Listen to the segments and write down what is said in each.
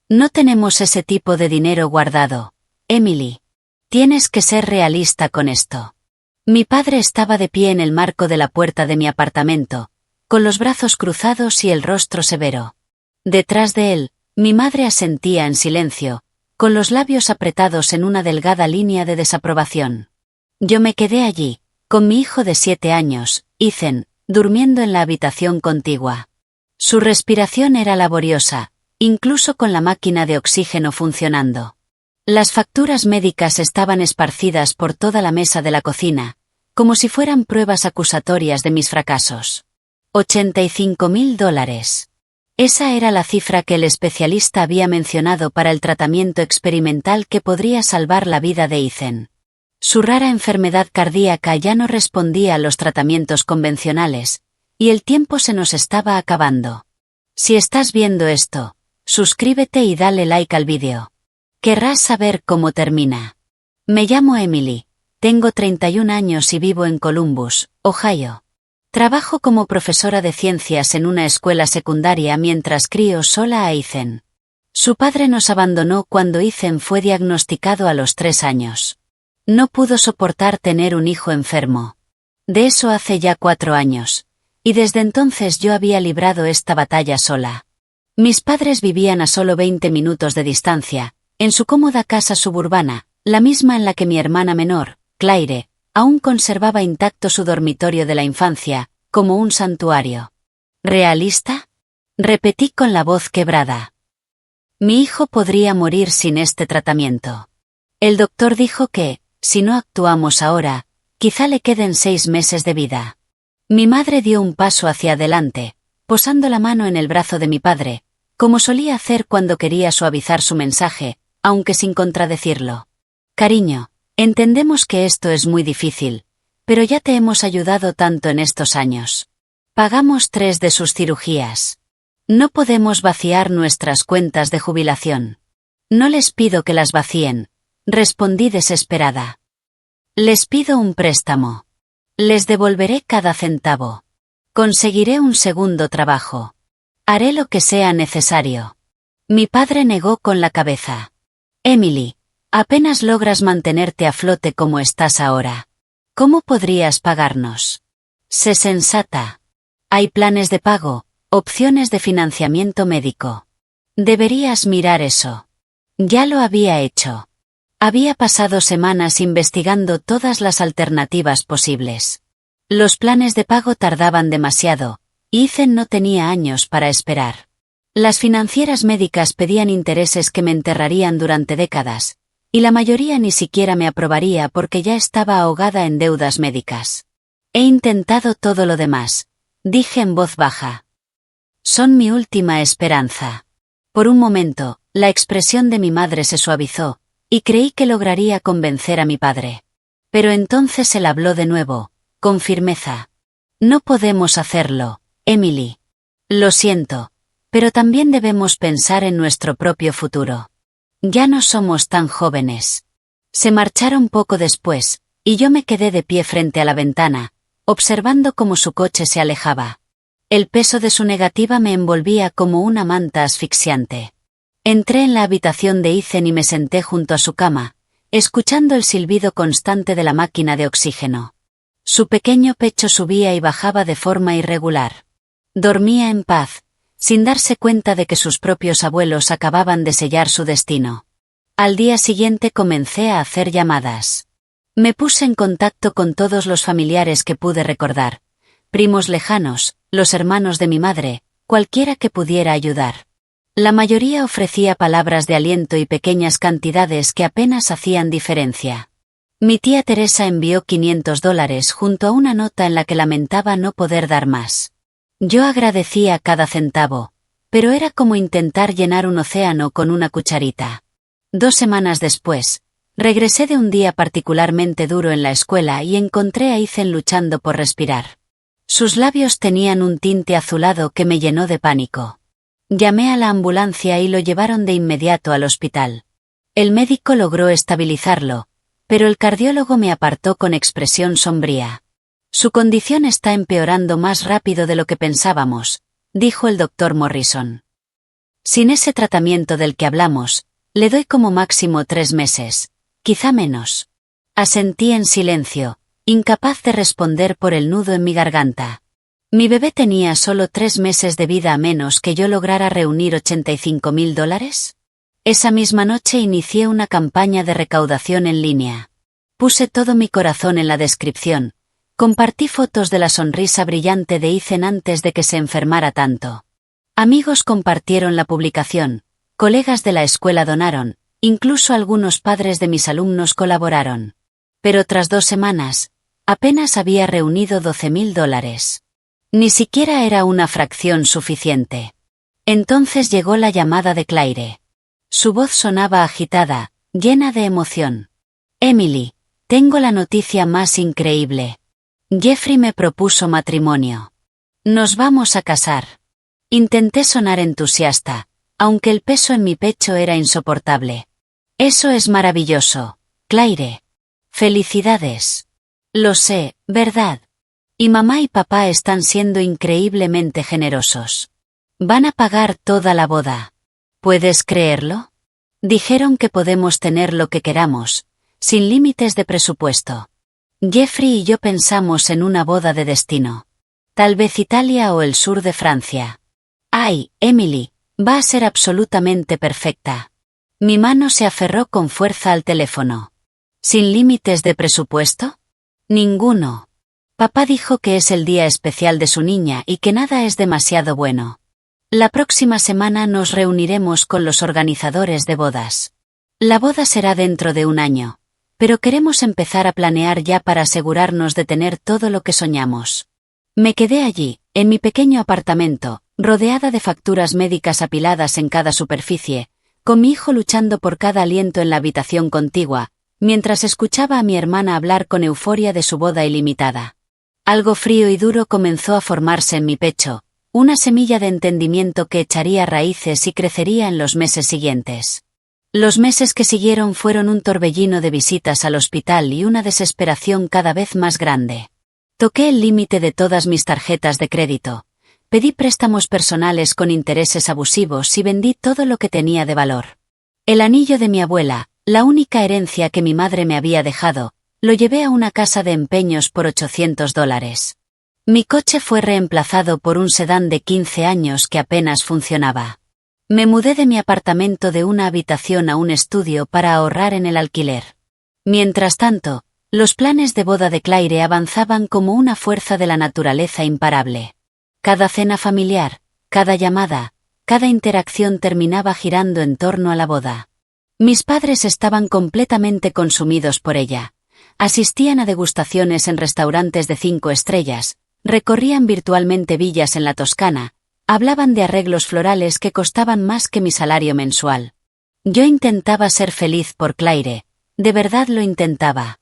No tenemos ese tipo de dinero guardado, Emily. Tienes que ser realista con esto. Mi padre estaba de pie en el marco de la puerta de mi apartamento, con los brazos cruzados y el rostro severo. Detrás de él, mi madre asentía en silencio, con los labios apretados en una delgada línea de desaprobación. Yo me quedé allí, con mi hijo de 7 años, Ethan, durmiendo en la habitación contigua. Su respiración era laboriosa, incluso con la máquina de oxígeno funcionando. Las facturas médicas estaban esparcidas por toda la mesa de la cocina, como si fueran pruebas acusatorias de mis fracasos. $85.000. Esa era la cifra que el especialista había mencionado para el tratamiento experimental que podría salvar la vida de Ethan. Su rara enfermedad cardíaca ya no respondía a los tratamientos convencionales, y el tiempo se nos estaba acabando. Si estás viendo esto, suscríbete y dale like al vídeo. Querrás saber cómo termina. Me llamo Emily, tengo 31 años y vivo en Columbus, Ohio. Trabajo como profesora de ciencias en una escuela secundaria mientras crío sola a Ethan. Su padre nos abandonó cuando Ethan fue diagnosticado a los 3 años. No pudo soportar tener un hijo enfermo. De eso hace ya 4 años, y desde entonces yo había librado esta batalla sola. Mis padres vivían a solo 20 minutos de distancia, en su cómoda casa suburbana, la misma en la que mi hermana menor, Claire, aún conservaba intacto su dormitorio de la infancia, como un santuario. ¿Realista? Repetí con la voz quebrada. Mi hijo podría morir sin este tratamiento. El doctor dijo que, si no actuamos ahora, quizá le queden 6 meses de vida. Mi madre dio un paso hacia adelante, posando la mano en el brazo de mi padre, como solía hacer cuando quería suavizar su mensaje, aunque sin contradecirlo. Cariño, entendemos que esto es muy difícil, pero ya te hemos ayudado tanto en estos años. Pagamos 3 de sus cirugías. No podemos vaciar nuestras cuentas de jubilación. No les pido que las vacíen, respondí desesperada. Les pido un préstamo. Les devolveré cada centavo. Conseguiré un segundo trabajo. Haré lo que sea necesario. Mi padre negó con la cabeza. Emily, apenas logras mantenerte a flote como estás ahora. ¿Cómo podrías pagarnos? Sé sensata. Hay planes de pago, opciones de financiamiento médico. Deberías mirar eso. Ya lo había hecho. Había pasado semanas investigando todas las alternativas posibles. Los planes de pago tardaban demasiado, y Ethan no tenía años para esperar. Las financieras médicas pedían intereses que me enterrarían durante décadas, y la mayoría ni siquiera me aprobaría porque ya estaba ahogada en deudas médicas. He intentado todo lo demás, dije en voz baja. Son mi última esperanza. Por un momento, la expresión de mi madre se suavizó, y creí que lograría convencer a mi padre. Pero entonces él habló de nuevo, con firmeza. No podemos hacerlo, Emily. Lo siento, pero también debemos pensar en nuestro propio futuro. Ya no somos tan jóvenes. Se marcharon poco después, y yo me quedé de pie frente a la ventana, observando cómo su coche se alejaba. El peso de su negativa me envolvía como una manta asfixiante. Entré en la habitación de Ethan y me senté junto a su cama, escuchando el silbido constante de la máquina de oxígeno. Su pequeño pecho subía y bajaba de forma irregular. Dormía en paz, sin darse cuenta de que sus propios abuelos acababan de sellar su destino. Al día siguiente comencé a hacer llamadas. Me puse en contacto con todos los familiares que pude recordar, primos lejanos, los hermanos de mi madre, cualquiera que pudiera ayudar. La mayoría ofrecía palabras de aliento y pequeñas cantidades que apenas hacían diferencia. Mi tía Teresa envió $500 junto a una nota en la que lamentaba no poder dar más. Yo agradecía cada centavo, pero era como intentar llenar un océano con una cucharita. 2 semanas después, regresé de un día particularmente duro en la escuela y encontré a Ethan luchando por respirar. Sus labios tenían un tinte azulado que me llenó de pánico. Llamé a la ambulancia y lo llevaron de inmediato al hospital. El médico logró estabilizarlo, pero el cardiólogo me apartó con expresión sombría. Su condición está empeorando más rápido de lo que pensábamos, dijo el doctor Morrison. Sin ese tratamiento del que hablamos, le doy como máximo 3 meses, quizá menos. Asentí en silencio, incapaz de responder por el nudo en mi garganta. Mi bebé tenía solo 3 meses de vida a menos que yo lograra reunir $85.000. Esa misma noche inicié una campaña de recaudación en línea. Puse todo mi corazón en la descripción. Compartí fotos de la sonrisa brillante de Ethan antes de que se enfermara tanto. Amigos compartieron la publicación, colegas de la escuela donaron, incluso algunos padres de mis alumnos colaboraron. Pero tras 2 semanas, apenas había reunido $12.000. Ni siquiera era una fracción suficiente. Entonces llegó la llamada de Claire. Su voz sonaba agitada, llena de emoción. Emily, tengo la noticia más increíble. Jeffrey me propuso matrimonio. Nos vamos a casar. Intenté sonar entusiasta, aunque el peso en mi pecho era insoportable. Eso es maravilloso, Claire. Felicidades. Lo sé, ¿verdad? Y mamá y papá están siendo increíblemente generosos. Van a pagar toda la boda. ¿Puedes creerlo? Dijeron que podemos tener lo que queramos, sin límites de presupuesto. Jeffrey y yo pensamos en una boda de destino. Tal vez Italia o el sur de Francia. Ay, Emily, va a ser absolutamente perfecta. Mi mano se aferró con fuerza al teléfono. ¿Sin límites de presupuesto? Ninguno. Papá dijo que es el día especial de su niña y que nada es demasiado bueno. La próxima semana nos reuniremos con los organizadores de bodas. La boda será dentro de 1 año, pero queremos empezar a planear ya para asegurarnos de tener todo lo que soñamos. Me quedé allí, en mi pequeño apartamento, rodeada de facturas médicas apiladas en cada superficie, con mi hijo luchando por cada aliento en la habitación contigua, mientras escuchaba a mi hermana hablar con euforia de su boda ilimitada. Algo frío y duro comenzó a formarse en mi pecho, una semilla de entendimiento que echaría raíces y crecería en los meses siguientes. Los meses que siguieron fueron un torbellino de visitas al hospital y una desesperación cada vez más grande. Toqué el límite de todas mis tarjetas de crédito, pedí préstamos personales con intereses abusivos y vendí todo lo que tenía de valor. El anillo de mi abuela, la única herencia que mi madre me había dejado, lo llevé a una casa de empeños por $800. Mi coche fue reemplazado por un sedán de 15 años que apenas funcionaba. Me mudé de mi apartamento de una habitación a un estudio para ahorrar en el alquiler. Mientras tanto, los planes de boda de Claire avanzaban como una fuerza de la naturaleza imparable. Cada cena familiar, cada llamada, cada interacción terminaba girando en torno a la boda. Mis padres estaban completamente consumidos por ella. Asistían a degustaciones en restaurantes de 5 estrellas, recorrían virtualmente villas en la Toscana, hablaban de arreglos florales que costaban más que mi salario mensual. Yo intentaba ser feliz por Claire, de verdad lo intentaba.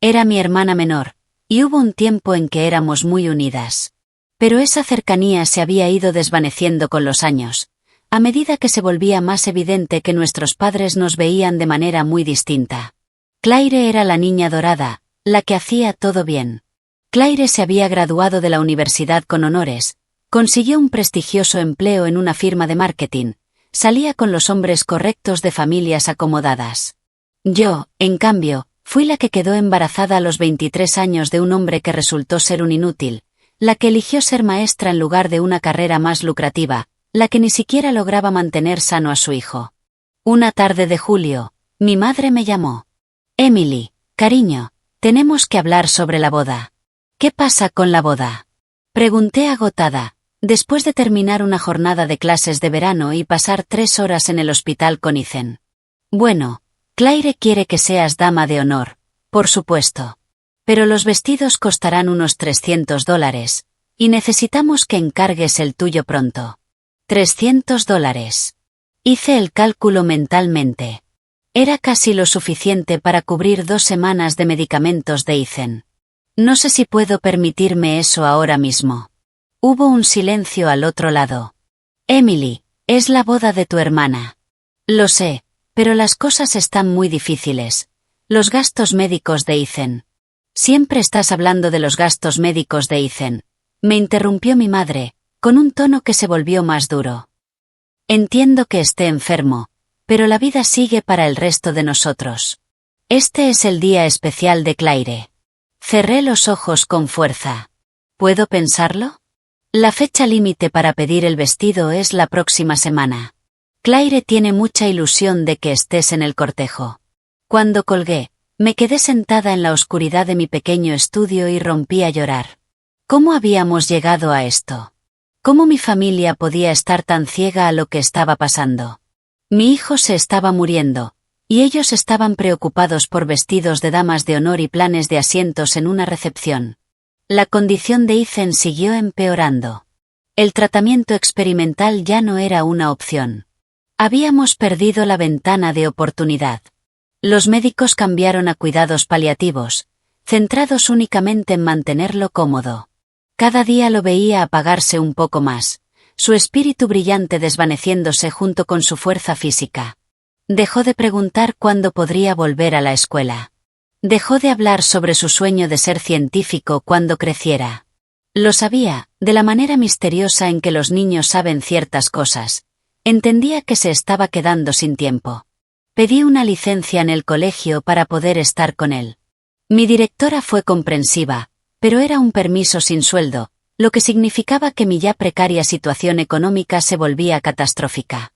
Era mi hermana menor, y hubo un tiempo en que éramos muy unidas. Pero esa cercanía se había ido desvaneciendo con los años, a medida que se volvía más evidente que nuestros padres nos veían de manera muy distinta. Claire era la niña dorada, la que hacía todo bien. Claire se había graduado de la universidad con honores, consiguió un prestigioso empleo en una firma de marketing, salía con los hombres correctos de familias acomodadas. Yo, en cambio, fui la que quedó embarazada a los 23 años de un hombre que resultó ser un inútil, la que eligió ser maestra en lugar de una carrera más lucrativa, la que ni siquiera lograba mantener sano a su hijo. Una tarde de julio, mi madre me llamó. Emily, cariño, tenemos que hablar sobre la boda. ¿Qué pasa con la boda? Pregunté agotada, después de terminar una jornada de clases de verano y pasar 3 horas en el hospital con Ethan. Bueno, Claire quiere que seas dama de honor, por supuesto. Pero los vestidos costarán unos $300, y necesitamos que encargues el tuyo pronto. $300. Hice el cálculo mentalmente. Era casi lo suficiente para cubrir 2 semanas de medicamentos de Ethan. No sé si puedo permitirme eso ahora mismo. Hubo un silencio al otro lado. Emily, es la boda de tu hermana. Lo sé, pero las cosas están muy difíciles. Los gastos médicos de Ethan. Siempre estás hablando de los gastos médicos de Ethan. Me interrumpió mi madre, con un tono que se volvió más duro. Entiendo que esté enfermo, pero la vida sigue para el resto de nosotros. Este es el día especial de Claire. Cerré los ojos con fuerza. ¿Puedo pensarlo? La fecha límite para pedir el vestido es la próxima semana. Claire tiene mucha ilusión de que estés en el cortejo. Cuando colgué, me quedé sentada en la oscuridad de mi pequeño estudio y rompí a llorar. ¿Cómo habíamos llegado a esto? ¿Cómo mi familia podía estar tan ciega a lo que estaba pasando? Mi hijo se estaba muriendo, y ellos estaban preocupados por vestidos de damas de honor y planes de asientos en una recepción. La condición de Ethan siguió empeorando. El tratamiento experimental ya no era una opción. Habíamos perdido la ventana de oportunidad. Los médicos cambiaron a cuidados paliativos, centrados únicamente en mantenerlo cómodo. Cada día lo veía apagarse un poco más, su espíritu brillante desvaneciéndose junto con su fuerza física. Dejó de preguntar cuándo podría volver a la escuela. Dejó de hablar sobre su sueño de ser científico cuando creciera. Lo sabía, de la manera misteriosa en que los niños saben ciertas cosas. Entendía que se estaba quedando sin tiempo. Pedí una licencia en el colegio para poder estar con él. Mi directora fue comprensiva, pero era un permiso sin sueldo, lo que significaba que mi ya precaria situación económica se volvía catastrófica.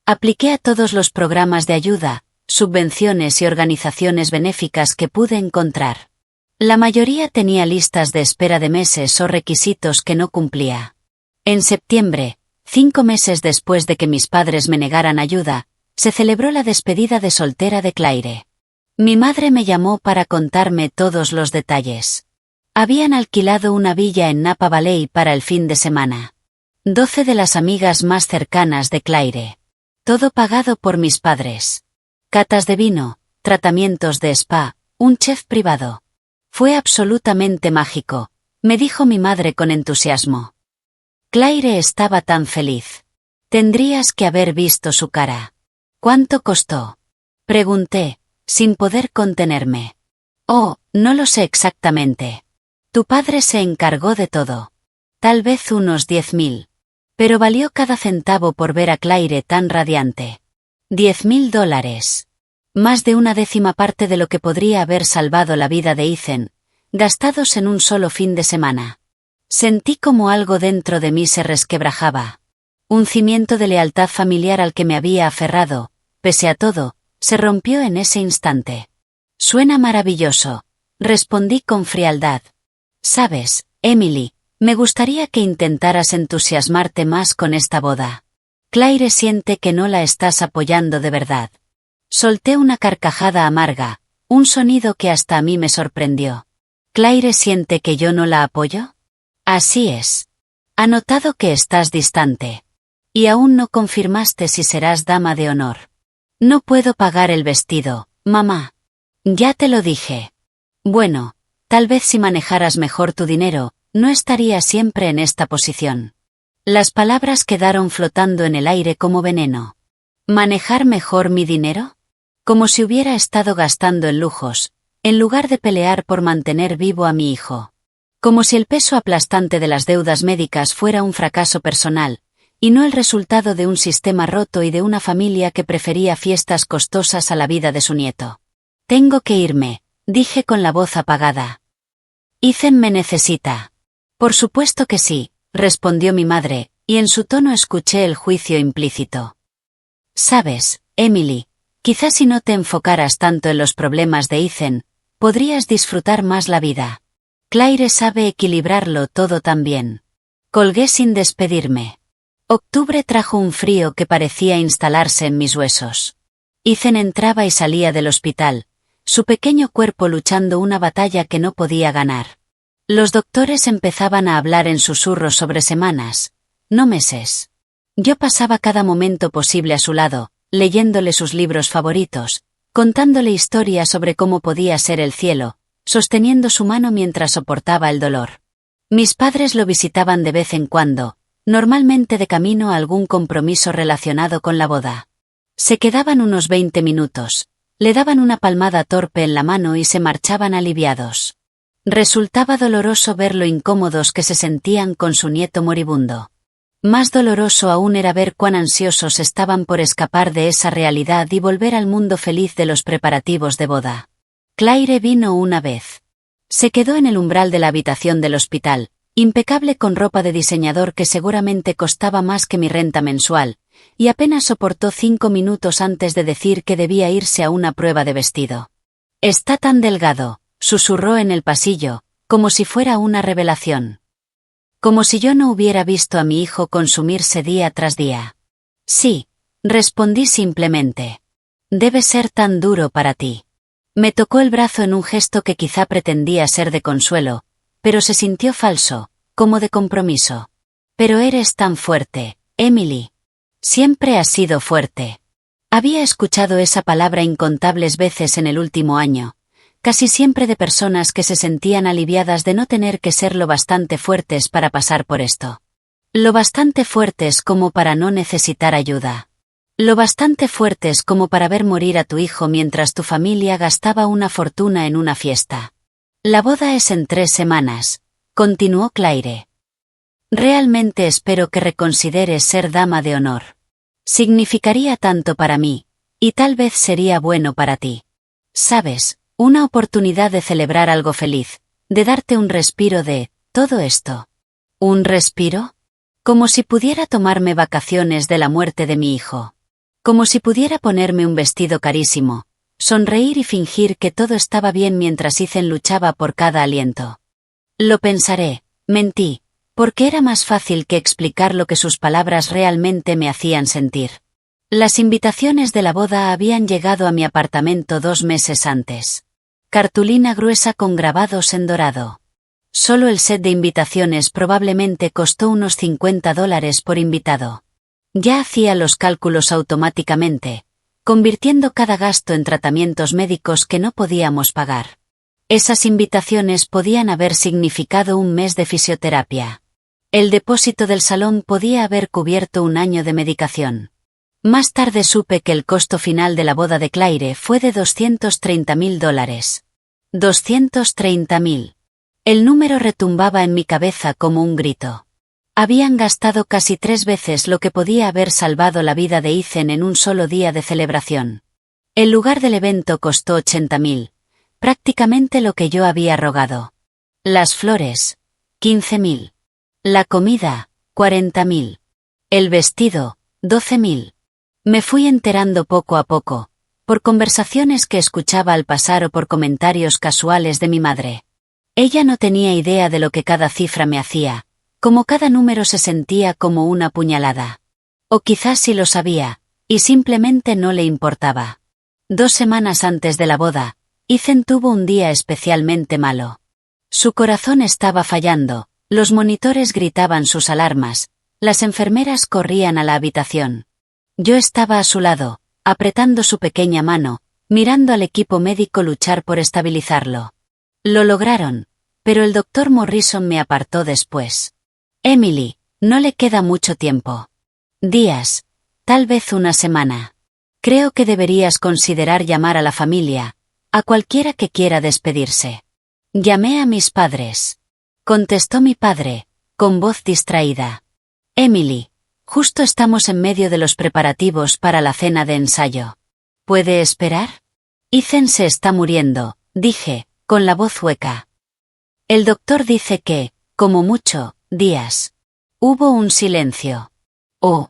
Apliqué a todos los programas de ayuda, subvenciones y organizaciones benéficas que pude encontrar. La mayoría tenía listas de espera de meses o requisitos que no cumplía. En septiembre, 5 meses después de que mis padres me negaran ayuda, se celebró la despedida de soltera de Claire. Mi madre me llamó para contarme todos los detalles. Habían alquilado una villa en Napa Valley para el fin de semana. 12 de las amigas más cercanas de Claire. Todo pagado por mis padres. Catas de vino, tratamientos de spa, un chef privado. Fue absolutamente mágico, me dijo mi madre con entusiasmo. Claire estaba tan feliz. Tendrías que haber visto su cara. ¿Cuánto costó? Pregunté, sin poder contenerme. Oh, no lo sé exactamente. Tu padre se encargó de todo. Tal vez unos 10.000. Pero valió cada centavo por ver a Claire tan radiante. $10.000. Más de una décima parte de lo que podría haber salvado la vida de Ethan, gastados en un solo fin de semana. Sentí como algo dentro de mí se resquebrajaba. Un cimiento de lealtad familiar al que me había aferrado, pese a todo, se rompió en ese instante. Suena maravilloso, respondí con frialdad. Sabes, Emily, me gustaría que intentaras entusiasmarte más con esta boda. Claire siente que no la estás apoyando de verdad. Solté una carcajada amarga, un sonido que hasta a mí me sorprendió. ¿Claire siente que yo no la apoyo? Así es. Ha notado que estás distante. Y aún no confirmaste si serás dama de honor. No puedo pagar el vestido, mamá. Ya te lo dije. Bueno, tal vez si manejaras mejor tu dinero, no estarías siempre en esta posición. Las palabras quedaron flotando en el aire como veneno. ¿Manejar mejor mi dinero? Como si hubiera estado gastando en lujos, en lugar de pelear por mantener vivo a mi hijo. Como si el peso aplastante de las deudas médicas fuera un fracaso personal, y no el resultado de un sistema roto y de una familia que prefería fiestas costosas a la vida de su nieto. Tengo que irme, dije con la voz apagada. Ethan me necesita. Por supuesto que sí, respondió mi madre, y en su tono escuché el juicio implícito. Sabes, Emily, quizás si no te enfocaras tanto en los problemas de Ethan, podrías disfrutar más la vida. Claire sabe equilibrarlo todo tan bien. Colgué sin despedirme. Octubre trajo un frío que parecía instalarse en mis huesos. Ethan entraba y salía del hospital, su pequeño cuerpo luchando una batalla que no podía ganar. Los doctores empezaban a hablar en susurros sobre semanas, no meses. Yo pasaba cada momento posible a su lado, leyéndole sus libros favoritos, contándole historias sobre cómo podía ser el cielo, sosteniendo su mano mientras soportaba el dolor. Mis padres lo visitaban de vez en cuando, normalmente de camino a algún compromiso relacionado con la boda. Se quedaban unos 20 minutos, le daban una palmada torpe en la mano y se marchaban aliviados. Resultaba doloroso ver lo incómodos que se sentían con su nieto moribundo. Más doloroso aún era ver cuán ansiosos estaban por escapar de esa realidad y volver al mundo feliz de los preparativos de boda. Claire vino una vez. Se quedó en el umbral de la habitación del hospital, impecable con ropa de diseñador que seguramente costaba más que mi renta mensual, y apenas soportó 5 minutos antes de decir que debía irse a una prueba de vestido. «Está tan delgado», susurró en el pasillo, como si fuera una revelación. Como si yo no hubiera visto a mi hijo consumirse día tras día. «Sí», respondí simplemente. «Debe ser tan duro para ti». Me tocó el brazo en un gesto que quizá pretendía ser de consuelo, pero se sintió falso, como de compromiso. «Pero eres tan fuerte, Emily. Siempre has sido fuerte». Había escuchado esa palabra incontables veces en el último año, casi siempre de personas que se sentían aliviadas de no tener que ser lo bastante fuertes para pasar por esto. Lo bastante fuertes como para no necesitar ayuda. Lo bastante fuertes como para ver morir a tu hijo mientras tu familia gastaba una fortuna en una fiesta. «La boda es en 3 semanas», continuó Claire. «Realmente espero que reconsideres ser dama de honor. Significaría tanto para mí, y tal vez sería bueno para ti. Sabes, una oportunidad de celebrar algo feliz, de darte un respiro de todo esto». ¿Un respiro? Como si pudiera tomarme vacaciones de la muerte de mi hijo. Como si pudiera ponerme un vestido carísimo, sonreír y fingir que todo estaba bien mientras Ethan luchaba por cada aliento. «Lo pensaré», mentí, porque era más fácil que explicar lo que sus palabras realmente me hacían sentir. Las invitaciones de la boda habían llegado a mi apartamento 2 meses antes. Cartulina gruesa con grabados en dorado. Solo el set de invitaciones probablemente costó unos $50 por invitado. Ya hacía los cálculos automáticamente, convirtiendo cada gasto en tratamientos médicos que no podíamos pagar. Esas invitaciones podían haber significado un mes de fisioterapia. El depósito del salón podía haber cubierto un año de medicación. Más tarde supe que el costo final de la boda de Claire fue de $230.000. 230.000. El número retumbaba en mi cabeza como un grito. Habían gastado casi 3 veces lo que podía haber salvado la vida de Ethan en un solo día de celebración. El lugar del evento costó $80.000, prácticamente lo que yo había rogado. Las flores, $15.000. La comida, $40.000. El vestido, $12.000. Me fui enterando poco a poco, por conversaciones que escuchaba al pasar o por comentarios casuales de mi madre. Ella no tenía idea de lo que cada cifra me hacía, como cada número se sentía como una puñalada. O quizás sí lo sabía, y simplemente no le importaba. 2 semanas antes de la boda, Ethan tuvo un día especialmente malo. Su corazón estaba fallando, los monitores gritaban sus alarmas, las enfermeras corrían a la habitación. Yo estaba a su lado, apretando su pequeña mano, mirando al equipo médico luchar por estabilizarlo. Lo lograron, pero el doctor Morrison me apartó después. «Emily, no le queda mucho tiempo. Días, tal vez una semana. Creo que deberías considerar llamar a la familia, a cualquiera que quiera despedirse». «Llamé a mis padres», contestó mi padre, con voz distraída. «Emily, justo estamos en medio de los preparativos para la cena de ensayo. ¿Puede esperar?» «Ethan se está muriendo», dije, con la voz hueca. «El doctor dice que, como mucho, días». Hubo un silencio. «Oh,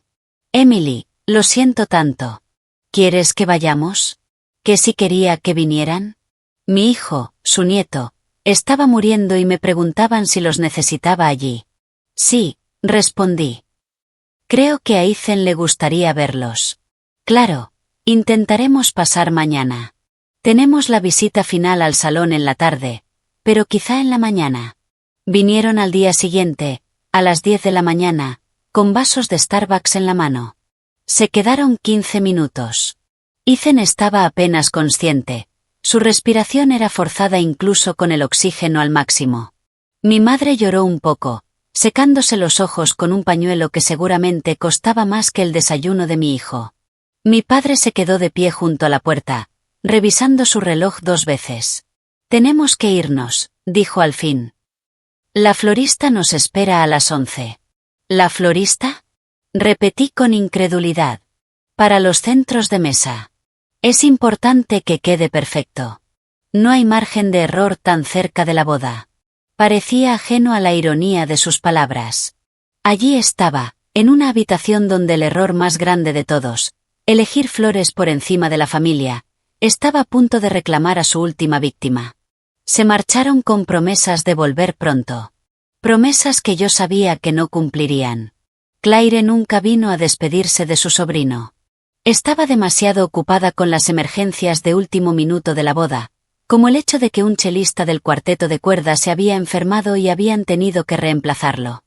Emily, lo siento tanto. ¿Quieres que vayamos? ¿Que si quería que vinieran?» Mi hijo, su nieto, estaba muriendo y me preguntaban si los necesitaba allí. «Sí», respondí. «Creo que a Ethan le gustaría verlos». «Claro, intentaremos pasar mañana. Tenemos la visita final al salón en la tarde, pero quizá en la mañana». Vinieron al día siguiente, a las 10 de la mañana, con vasos de Starbucks en la mano. Se quedaron 15 minutos. Ethan estaba apenas consciente. Su respiración era forzada incluso con el oxígeno al máximo. Mi madre lloró un poco, secándose los ojos con un pañuelo que seguramente costaba más que el desayuno de mi hijo. Mi padre se quedó de pie junto a la puerta, revisando su reloj 2 veces. «Tenemos que irnos», dijo al fin. «La florista nos espera a las 11». «¿La florista?». Repetí con incredulidad. Para los centros de mesa. Es importante que quede perfecto. No hay margen de error tan cerca de la boda. Parecía ajeno a la ironía de sus palabras. Allí estaba, en una habitación donde el error más grande de todos, elegir flores por encima de la familia, estaba a punto de reclamar a su última víctima. Se marcharon con promesas de volver pronto. Promesas que yo sabía que no cumplirían. Claire nunca vino a despedirse de su sobrino. Estaba demasiado ocupada con las emergencias de último minuto de la boda, como el hecho de que un chelista del cuarteto de cuerdas se había enfermado y habían tenido que reemplazarlo.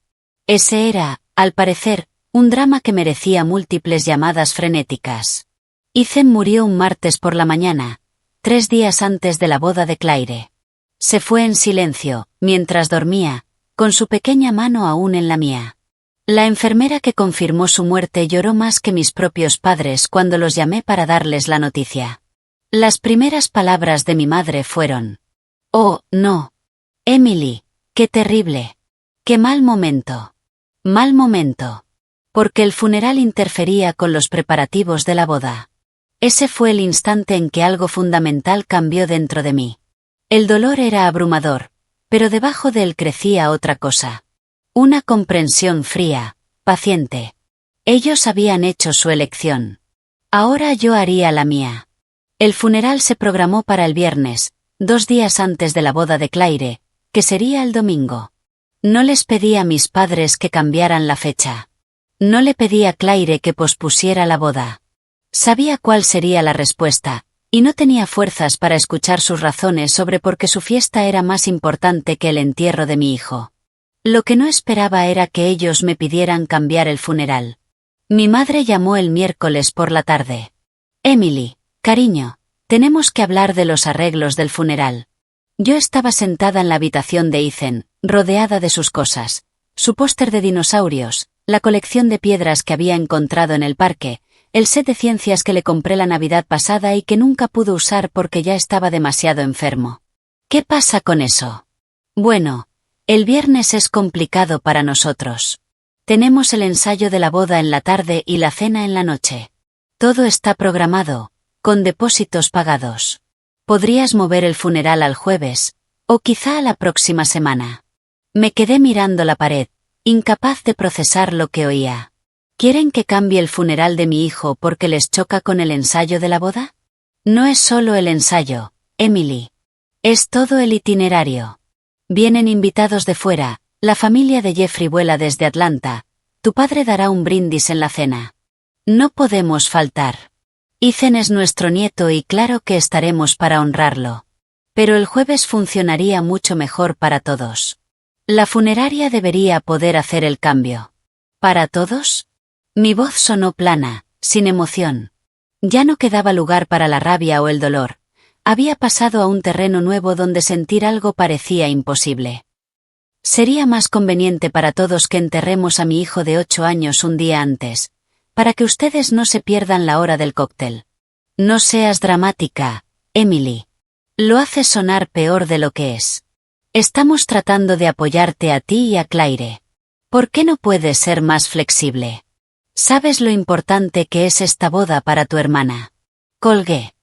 Ese era, al parecer, un drama que merecía múltiples llamadas frenéticas. Ethan murió un martes por la mañana, 3 días antes de la boda de Claire. Se fue en silencio, mientras dormía, con su pequeña mano aún en la mía. La enfermera que confirmó su muerte lloró más que mis propios padres cuando los llamé para darles la noticia. Las primeras palabras de mi madre fueron: «Oh, no. Emily, qué terrible. Qué mal momento. Mal momento». Porque el funeral interfería con los preparativos de la boda. Ese fue el instante en que algo fundamental cambió dentro de mí. El dolor era abrumador, pero debajo de él crecía otra cosa. Una comprensión fría, paciente. Ellos habían hecho su elección. Ahora yo haría la mía. El funeral se programó para el viernes, 2 días antes de la boda de Claire, que sería el domingo. No les pedí a mis padres que cambiaran la fecha. No le pedí a Claire que pospusiera la boda. Sabía cuál sería la respuesta, y no tenía fuerzas para escuchar sus razones sobre por qué su fiesta era más importante que el entierro de mi hijo. Lo que no esperaba era que ellos me pidieran cambiar el funeral. Mi madre llamó el miércoles por la tarde. «Emily, cariño, tenemos que hablar de los arreglos del funeral». Yo estaba sentada en la habitación de Ethan, rodeada de sus cosas, su póster de dinosaurios, la colección de piedras que había encontrado en el parque, el set de ciencias que le compré la Navidad pasada y que nunca pudo usar porque ya estaba demasiado enfermo. ¿Qué pasa con eso? Bueno, el viernes es complicado para nosotros. Tenemos el ensayo de la boda en la tarde y la cena en la noche. Todo está programado, con depósitos pagados. Podrías mover el funeral al jueves, o quizá a la próxima semana. Me quedé mirando la pared, incapaz de procesar lo que oía. ¿Quieren que cambie el funeral de mi hijo porque les choca con el ensayo de la boda? No es solo el ensayo, Emily. Es todo el itinerario. Vienen invitados de fuera, la familia de Jeffrey vuela desde Atlanta, tu padre dará un brindis en la cena. No podemos faltar. Ethan es nuestro nieto y claro que estaremos para honrarlo. Pero el jueves funcionaría mucho mejor para todos. La funeraria debería poder hacer el cambio. ¿Para todos? Mi voz sonó plana, sin emoción. Ya no quedaba lugar para la rabia o el dolor. Había pasado a un terreno nuevo donde sentir algo parecía imposible. Sería más conveniente para todos que enterremos a mi hijo de 8 años un día antes, para que ustedes no se pierdan la hora del cóctel. No seas dramática, Emily. Lo haces sonar peor de lo que es. Estamos tratando de apoyarte a ti y a Claire. ¿Por qué no puedes ser más flexible? ¿Sabes lo importante que es esta boda para tu hermana? Colgué.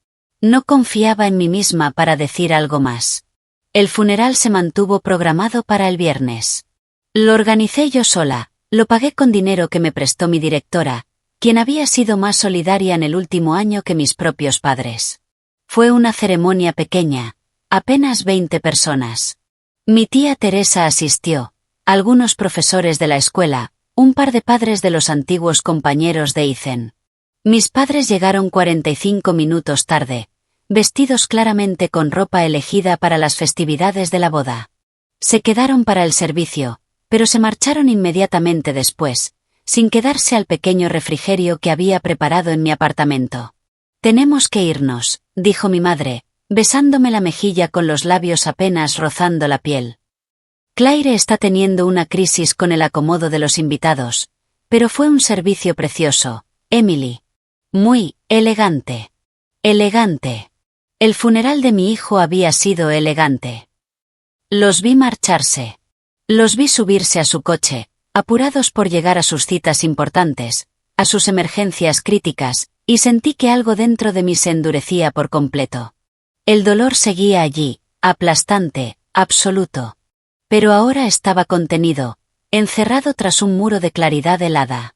No confiaba en mí misma para decir algo más. El funeral se mantuvo programado para el viernes. Lo organicé yo sola, lo pagué con dinero que me prestó mi directora, quien había sido más solidaria en el último año que mis propios padres. Fue una ceremonia pequeña, apenas 20 personas. Mi tía Teresa asistió, algunos profesores de la escuela, un par de padres de los antiguos compañeros de Ethan. Mis padres llegaron 45 minutos tarde, vestidos claramente con ropa elegida para las festividades de la boda. Se quedaron para el servicio, pero se marcharon inmediatamente después, sin quedarse al pequeño refrigerio que había preparado en mi apartamento. «Tenemos que irnos», dijo mi madre, besándome la mejilla con los labios apenas rozando la piel. Claire está teniendo una crisis con el acomodo de los invitados, pero fue un servicio precioso, Emily. Muy elegante. Elegante. El funeral de mi hijo había sido elegante. Los vi marcharse. Los vi subirse a su coche, apurados por llegar a sus citas importantes, a sus emergencias críticas, y sentí que algo dentro de mí se endurecía por completo. El dolor seguía allí, aplastante, absoluto. Pero ahora estaba contenido, encerrado tras un muro de claridad helada.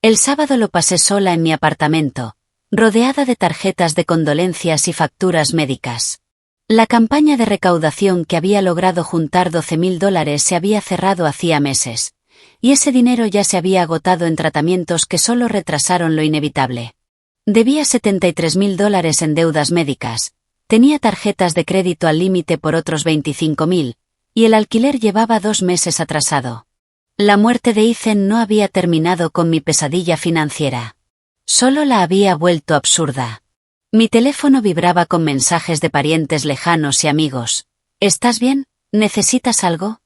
El sábado lo pasé sola en mi apartamento, rodeada de tarjetas de condolencias y facturas médicas. La campaña de recaudación que había logrado juntar $12,000 se había cerrado hacía meses, y ese dinero ya se había agotado en tratamientos que solo retrasaron lo inevitable. Debía $73,000 en deudas médicas, tenía tarjetas de crédito al límite por otros 25,000, y el alquiler llevaba 2 meses atrasado. La muerte de Ethan no había terminado con mi pesadilla financiera. Solo la había vuelto absurda. Mi teléfono vibraba con mensajes de parientes lejanos y amigos. ¿Estás bien? ¿Necesitas algo?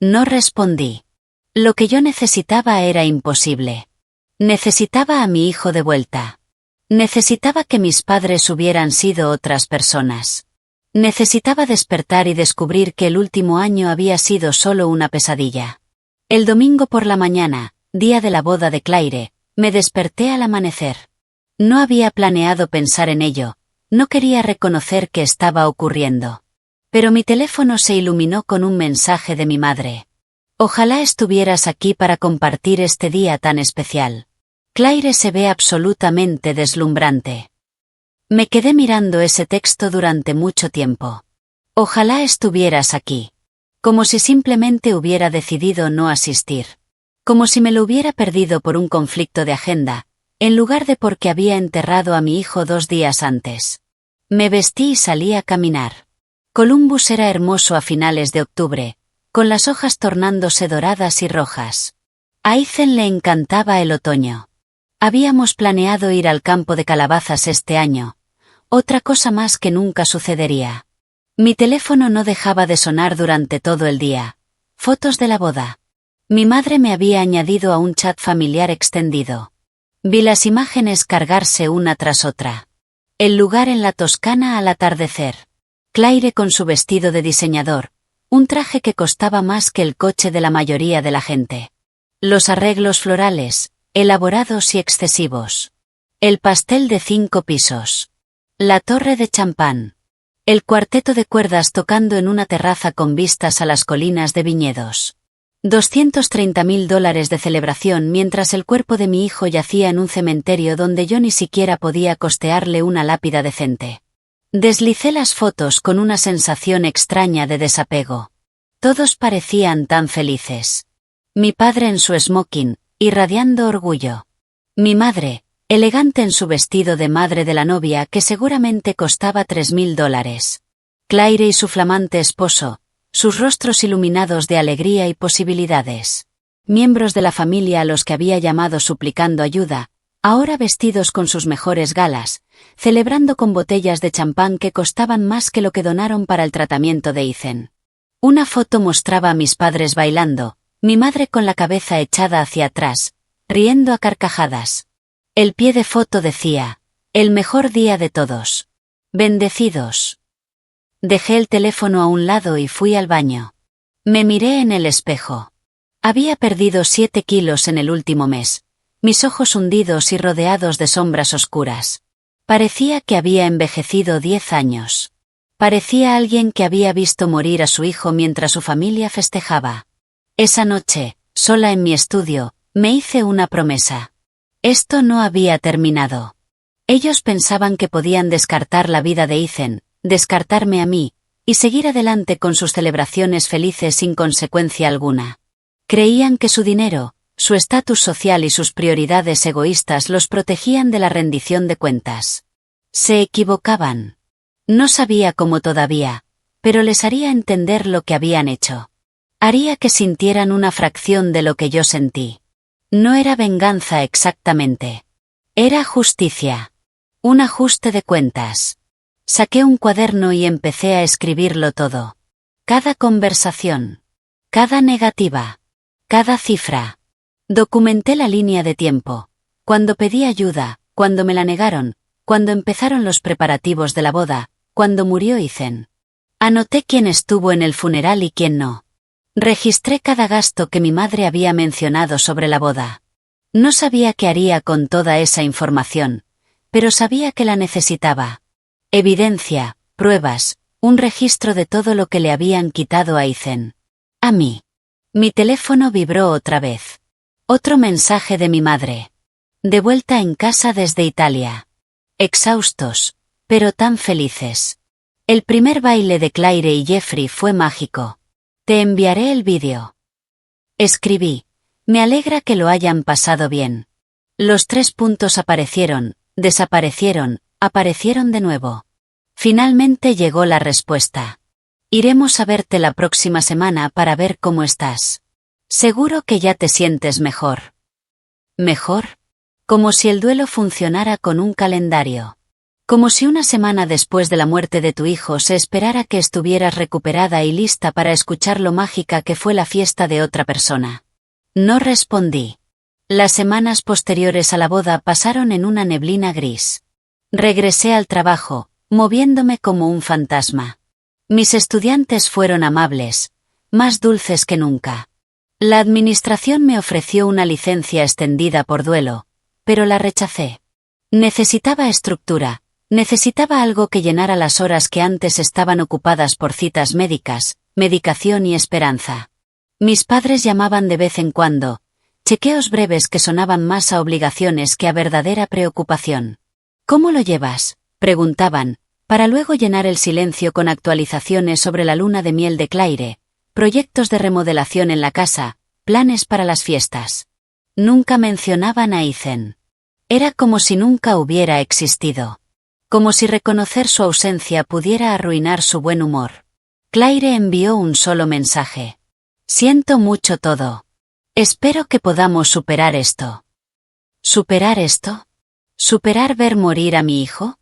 No respondí. Lo que yo necesitaba era imposible. Necesitaba a mi hijo de vuelta. Necesitaba que mis padres hubieran sido otras personas. Necesitaba despertar y descubrir que el último año había sido solo una pesadilla. El domingo por la mañana, día de la boda de Claire, me desperté al amanecer. No había planeado pensar en ello, no quería reconocer que estaba ocurriendo. Pero mi teléfono se iluminó con un mensaje de mi madre. Ojalá estuvieras aquí para compartir este día tan especial. Claire se ve absolutamente deslumbrante. Me quedé mirando ese texto durante mucho tiempo. Ojalá estuvieras aquí. Como si simplemente hubiera decidido no asistir. Como si me lo hubiera perdido por un conflicto de agenda, en lugar de porque había enterrado a mi hijo 2 días antes. Me vestí y salí a caminar. Columbus era hermoso a finales de octubre, con las hojas tornándose doradas y rojas. A Ethan le encantaba el otoño. Habíamos planeado ir al campo de calabazas este año. Otra cosa más que nunca sucedería. Mi teléfono no dejaba de sonar durante todo el día. Fotos de la boda. Mi madre me había añadido a un chat familiar extendido. Vi las imágenes cargarse una tras otra. El lugar en la Toscana al atardecer. Claire con su vestido de diseñador, un traje que costaba más que el coche de la mayoría de la gente. Los arreglos florales, elaborados y excesivos. El pastel de 5 pisos. La torre de champán. El cuarteto de cuerdas tocando en una terraza con vistas a las colinas de viñedos. $230,000 de celebración mientras el cuerpo de mi hijo yacía en un cementerio donde yo ni siquiera podía costearle una lápida decente. Deslicé las fotos con una sensación extraña de desapego. Todos parecían tan felices. Mi padre en su smoking, irradiando orgullo. Mi madre, elegante en su vestido de madre de la novia que seguramente costaba $3,000. Claire y su flamante esposo, sus rostros iluminados de alegría y posibilidades. Miembros de la familia a los que había llamado suplicando ayuda, ahora vestidos con sus mejores galas, celebrando con botellas de champán que costaban más que lo que donaron para el tratamiento de Ethan. Una foto mostraba a mis padres bailando, mi madre con la cabeza echada hacia atrás, riendo a carcajadas. El pie de foto decía, el mejor día de todos. Bendecidos. Dejé el teléfono a un lado y fui al baño. Me miré en el espejo. Había perdido 7 kilos en el último mes, mis ojos hundidos y rodeados de sombras oscuras. Parecía que había envejecido 10 años. Parecía alguien que había visto morir a su hijo mientras su familia festejaba. Esa noche, sola en mi estudio, me hice una promesa. Esto no había terminado. Ellos pensaban que podían descartar la vida de Ethan, descartarme a mí, y seguir adelante con sus celebraciones felices sin consecuencia alguna. Creían que su dinero, su estatus social y sus prioridades egoístas los protegían de la rendición de cuentas. Se equivocaban. No sabía cómo todavía, pero les haría entender lo que habían hecho. Haría que sintieran una fracción de lo que yo sentí. No era venganza exactamente. Era justicia. Un ajuste de cuentas. Saqué un cuaderno y empecé a escribirlo todo. Cada conversación. Cada negativa. Cada cifra. Documenté la línea de tiempo. Cuando pedí ayuda, cuando me la negaron, cuando empezaron los preparativos de la boda, cuando murió Ethan. Anoté quién estuvo en el funeral y quién no. Registré cada gasto que mi madre había mencionado sobre la boda. No sabía qué haría con toda esa información, pero sabía que la necesitaba. Evidencia, pruebas, un registro de todo lo que le habían quitado a Ethan. A mí. Mi teléfono vibró otra vez. Otro mensaje de mi madre. De vuelta en casa desde Italia. Exhaustos, pero tan felices. El primer baile de Claire y Jeffrey fue mágico. Te enviaré el vídeo. Escribí. Me alegra que lo hayan pasado bien. Los 3 puntos aparecieron, desaparecieron, aparecieron de nuevo. Finalmente llegó la respuesta. Iremos a verte la próxima semana para ver cómo estás. Seguro que ya te sientes mejor. ¿Mejor? Como si el duelo funcionara con un calendario. Como si una semana después de la muerte de tu hijo se esperara que estuvieras recuperada y lista para escuchar lo mágica que fue la fiesta de otra persona. No respondí. Las semanas posteriores a la boda pasaron en una neblina gris. Regresé al trabajo, moviéndome como un fantasma. Mis estudiantes fueron amables, más dulces que nunca. La administración me ofreció una licencia extendida por duelo, pero la rechacé. Necesitaba estructura, necesitaba algo que llenara las horas que antes estaban ocupadas por citas médicas, medicación y esperanza. Mis padres llamaban de vez en cuando, chequeos breves que sonaban más a obligaciones que a verdadera preocupación. ¿Cómo lo llevas?, preguntaban, para luego llenar el silencio con actualizaciones sobre la luna de miel de Claire, proyectos de remodelación en la casa, planes para las fiestas. Nunca mencionaban a Ethan. Era como si nunca hubiera existido. Como si reconocer su ausencia pudiera arruinar su buen humor. Claire envió un solo mensaje. Siento mucho todo. Espero que podamos superar esto. ¿Superar esto? ¿Superar ver morir a mi hijo?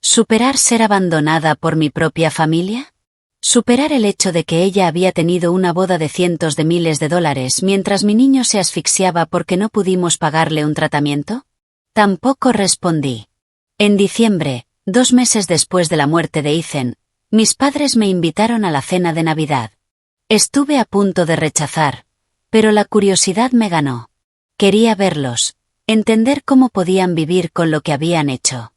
¿Superar ser abandonada por mi propia familia? ¿Superar el hecho de que ella había tenido una boda de cientos de miles de dólares mientras mi niño se asfixiaba porque no pudimos pagarle un tratamiento? Tampoco respondí. En diciembre, 2 meses después de la muerte de Ethan, mis padres me invitaron a la cena de Navidad. Estuve a punto de rechazar, pero la curiosidad me ganó. Quería verlos, entender cómo podían vivir con lo que habían hecho.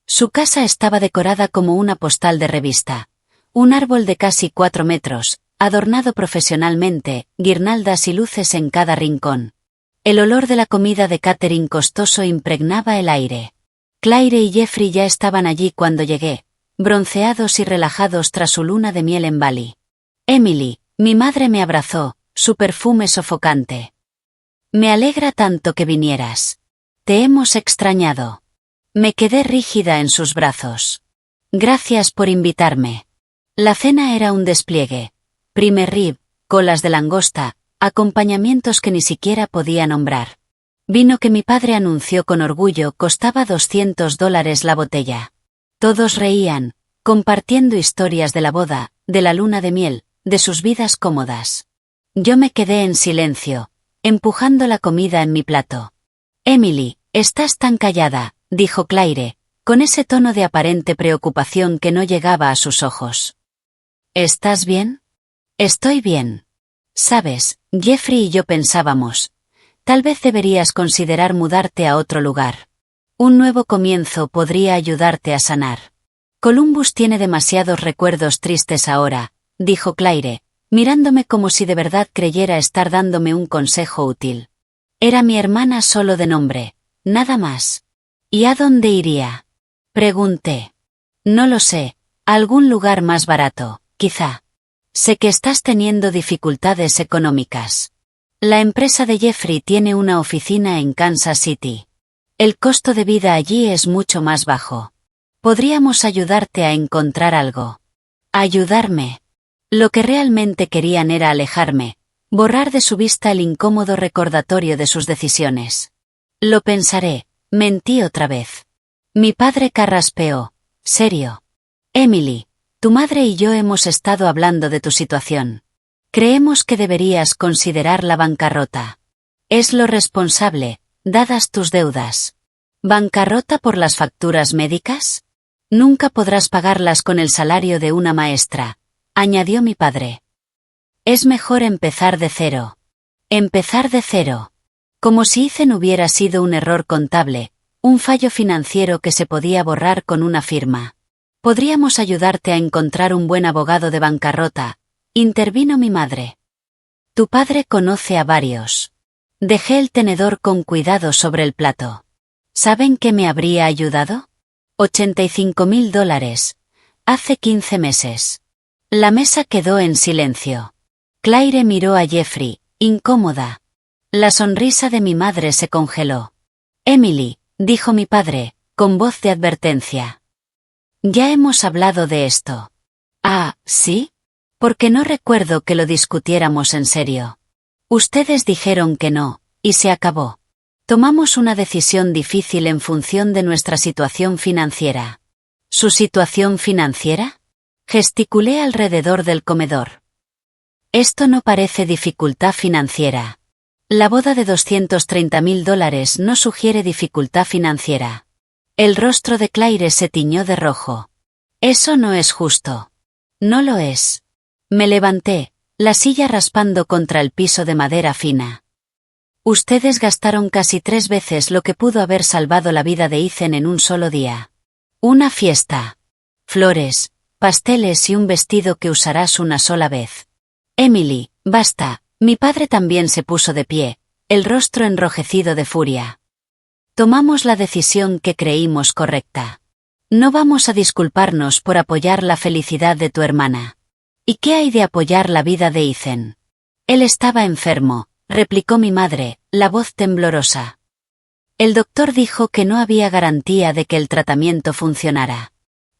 Su casa estaba decorada como una postal de revista. Un árbol de casi 4 metros, adornado profesionalmente, guirnaldas y luces en cada rincón. El olor de la comida de catering costoso impregnaba el aire. Claire y Jeffrey ya estaban allí cuando llegué, bronceados y relajados tras su luna de miel en Bali. Emily, mi madre me abrazó, su perfume sofocante. Me alegra tanto que vinieras. Te hemos extrañado. Me quedé rígida en sus brazos. Gracias por invitarme. La cena era un despliegue. Prime rib, colas de langosta, acompañamientos que ni siquiera podía nombrar. Vino que mi padre anunció con orgullo costaba $200 la botella. Todos reían, compartiendo historias de la boda, de la luna de miel, de sus vidas cómodas. Yo me quedé en silencio, empujando la comida en mi plato. Emily, estás tan callada, dijo Claire, con ese tono de aparente preocupación que no llegaba a sus ojos. ¿Estás bien? Estoy bien. Sabes, Jeffrey y yo pensábamos, tal vez deberías considerar mudarte a otro lugar. Un nuevo comienzo podría ayudarte a sanar. Columbus tiene demasiados recuerdos tristes ahora, dijo Claire, mirándome como si de verdad creyera estar dándome un consejo útil. Era mi hermana solo de nombre, nada más. ¿Y a dónde iría? Pregunté. No lo sé, a algún lugar más barato, quizá. Sé que estás teniendo dificultades económicas. La empresa de Jeffrey tiene una oficina en Kansas City. El costo de vida allí es mucho más bajo. Podríamos ayudarte a encontrar algo. Ayudarme. Lo que realmente querían era alejarme, borrar de su vista el incómodo recordatorio de sus decisiones. Lo pensaré, mentí otra vez. Mi padre carraspeó. Serio. Emily, tu madre y yo hemos estado hablando de tu situación. Creemos que deberías considerar la bancarrota. Es lo responsable, dadas tus deudas. ¿Bancarrota por las facturas médicas? Nunca podrás pagarlas con el salario de una maestra, añadió mi padre. Es mejor empezar de cero. Empezar de cero. Como si Ethan hubiera sido un error contable, un fallo financiero que se podía borrar con una firma. Podríamos ayudarte a encontrar un buen abogado de bancarrota, intervino mi madre. Tu padre conoce a varios. Dejé el tenedor con cuidado sobre el plato. ¿Saben qué me habría ayudado? $85,000. Hace 15 meses. La mesa quedó en silencio. Claire miró a Jeffrey, incómoda. La sonrisa de mi madre se congeló. Emily, dijo mi padre, con voz de advertencia. Ya hemos hablado de esto. Ah, ¿sí? Porque no recuerdo que lo discutiéramos en serio. Ustedes dijeron que no, y se acabó. Tomamos una decisión difícil en función de nuestra situación financiera. ¿Su situación financiera? Gesticulé alrededor del comedor. Esto no parece dificultad financiera. La boda de $230,000 no sugiere dificultad financiera. El rostro de Claire se tiñó de rojo. Eso no es justo. No lo es. Me levanté, la silla raspando contra el piso de madera fina. Ustedes gastaron casi 3 veces lo que pudo haber salvado la vida de Ethan en un solo día. Una fiesta. Flores, pasteles y un vestido que usarás una sola vez. Emily, basta. Mi padre también se puso de pie, el rostro enrojecido de furia. Tomamos la decisión que creímos correcta. No vamos a disculparnos por apoyar la felicidad de tu hermana. ¿Y qué hay de apoyar la vida de Ethan? Él estaba enfermo, replicó mi madre, la voz temblorosa. El doctor dijo que no había garantía de que el tratamiento funcionara.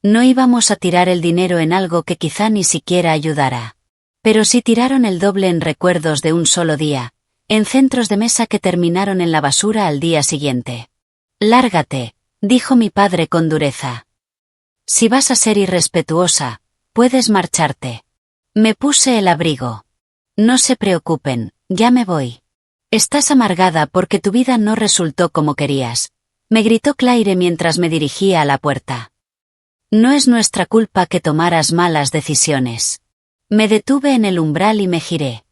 No íbamos a tirar el dinero en algo que quizá ni siquiera ayudara. Pero sí tiraron el doble en recuerdos de un solo día, en centros de mesa que terminaron en la basura al día siguiente. Lárgate, dijo mi padre con dureza. Si vas a ser irrespetuosa, puedes marcharte. Me puse el abrigo. No se preocupen, ya me voy. Estás amargada porque tu vida no resultó como querías, me gritó Claire mientras me dirigía a la puerta. No es nuestra culpa que tomaras malas decisiones. Me detuve en el umbral y me giré.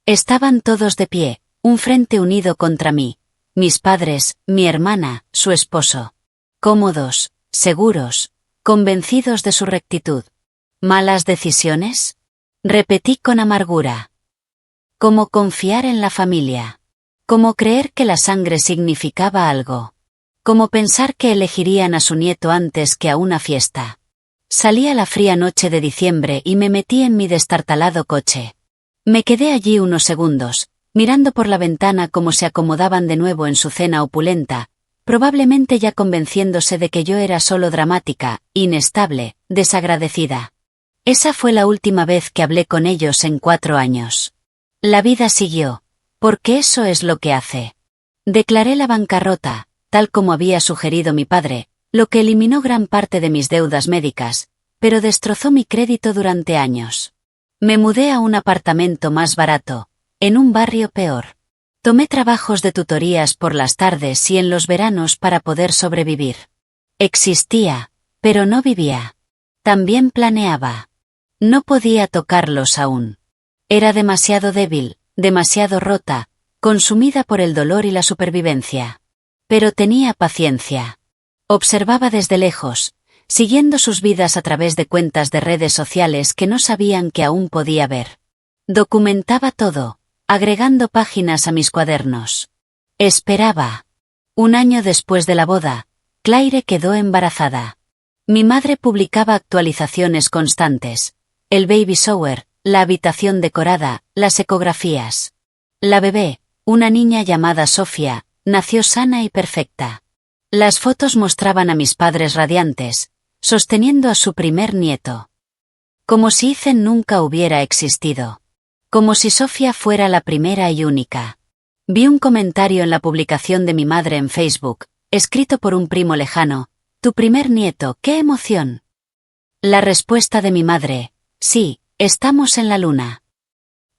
Estaban todos de pie, un frente unido contra mí. Mis padres, mi hermana, su esposo. Cómodos, seguros, convencidos de su rectitud. ¿Malas decisiones? Repetí con amargura. Como confiar en la familia. Como creer que la sangre significaba algo. Como pensar que elegirían a su nieto antes que a una fiesta. Salí a la fría noche de diciembre y me metí en mi destartalado coche. Me quedé allí unos segundos, mirando por la ventana cómo se acomodaban de nuevo en su cena opulenta, probablemente ya convenciéndose de que yo era solo dramática, inestable, desagradecida. Esa fue la última vez que hablé con ellos en 4 años. La vida siguió, porque eso es lo que hace. Declaré la bancarrota, tal como había sugerido mi padre, lo que eliminó gran parte de mis deudas médicas, pero destrozó mi crédito durante años. Me mudé a un apartamento más barato, en un barrio peor. Tomé trabajos de tutorías por las tardes y en los veranos para poder sobrevivir. Existía, pero no vivía. También planeaba. No podía tocarlos aún. Era demasiado débil, demasiado rota, consumida por el dolor y la supervivencia. Pero tenía paciencia. Observaba desde lejos, siguiendo sus vidas a través de cuentas de redes sociales que no sabían que aún podía ver. Documentaba todo, agregando páginas a mis cuadernos. Esperaba. 1 año después de la boda, Claire quedó embarazada. Mi madre publicaba actualizaciones constantes. El baby shower, la habitación decorada, las ecografías. La bebé, una niña llamada Sofía, nació sana y perfecta. Las fotos mostraban a mis padres radiantes, sosteniendo a su primer nieto. Como si Ethan nunca hubiera existido. Como si Sofía fuera la primera y única. Vi un comentario en la publicación de mi madre en Facebook, escrito por un primo lejano: «Tu primer nieto, ¡qué emoción!». La respuesta de mi madre: «Sí, estamos en la luna».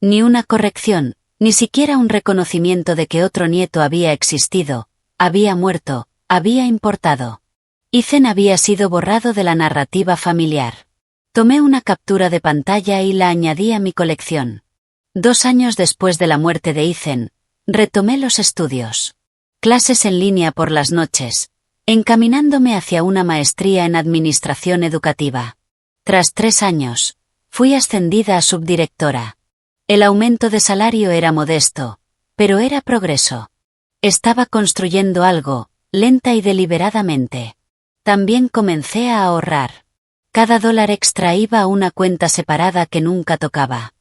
Ni una corrección, ni siquiera un reconocimiento de que otro nieto había existido, había muerto, había importado. Ethan había sido borrado de la narrativa familiar. Tomé una captura de pantalla y la añadí a mi colección. 2 años después de la muerte de Ethan, retomé los estudios. Clases en línea por las noches, encaminándome hacia una maestría en administración educativa. Tras 3 años, fui ascendida a subdirectora. El aumento de salario era modesto, pero era progreso. Estaba construyendo algo, lenta y deliberadamente. También comencé a ahorrar. Cada dólar extra iba a una cuenta separada que nunca tocaba.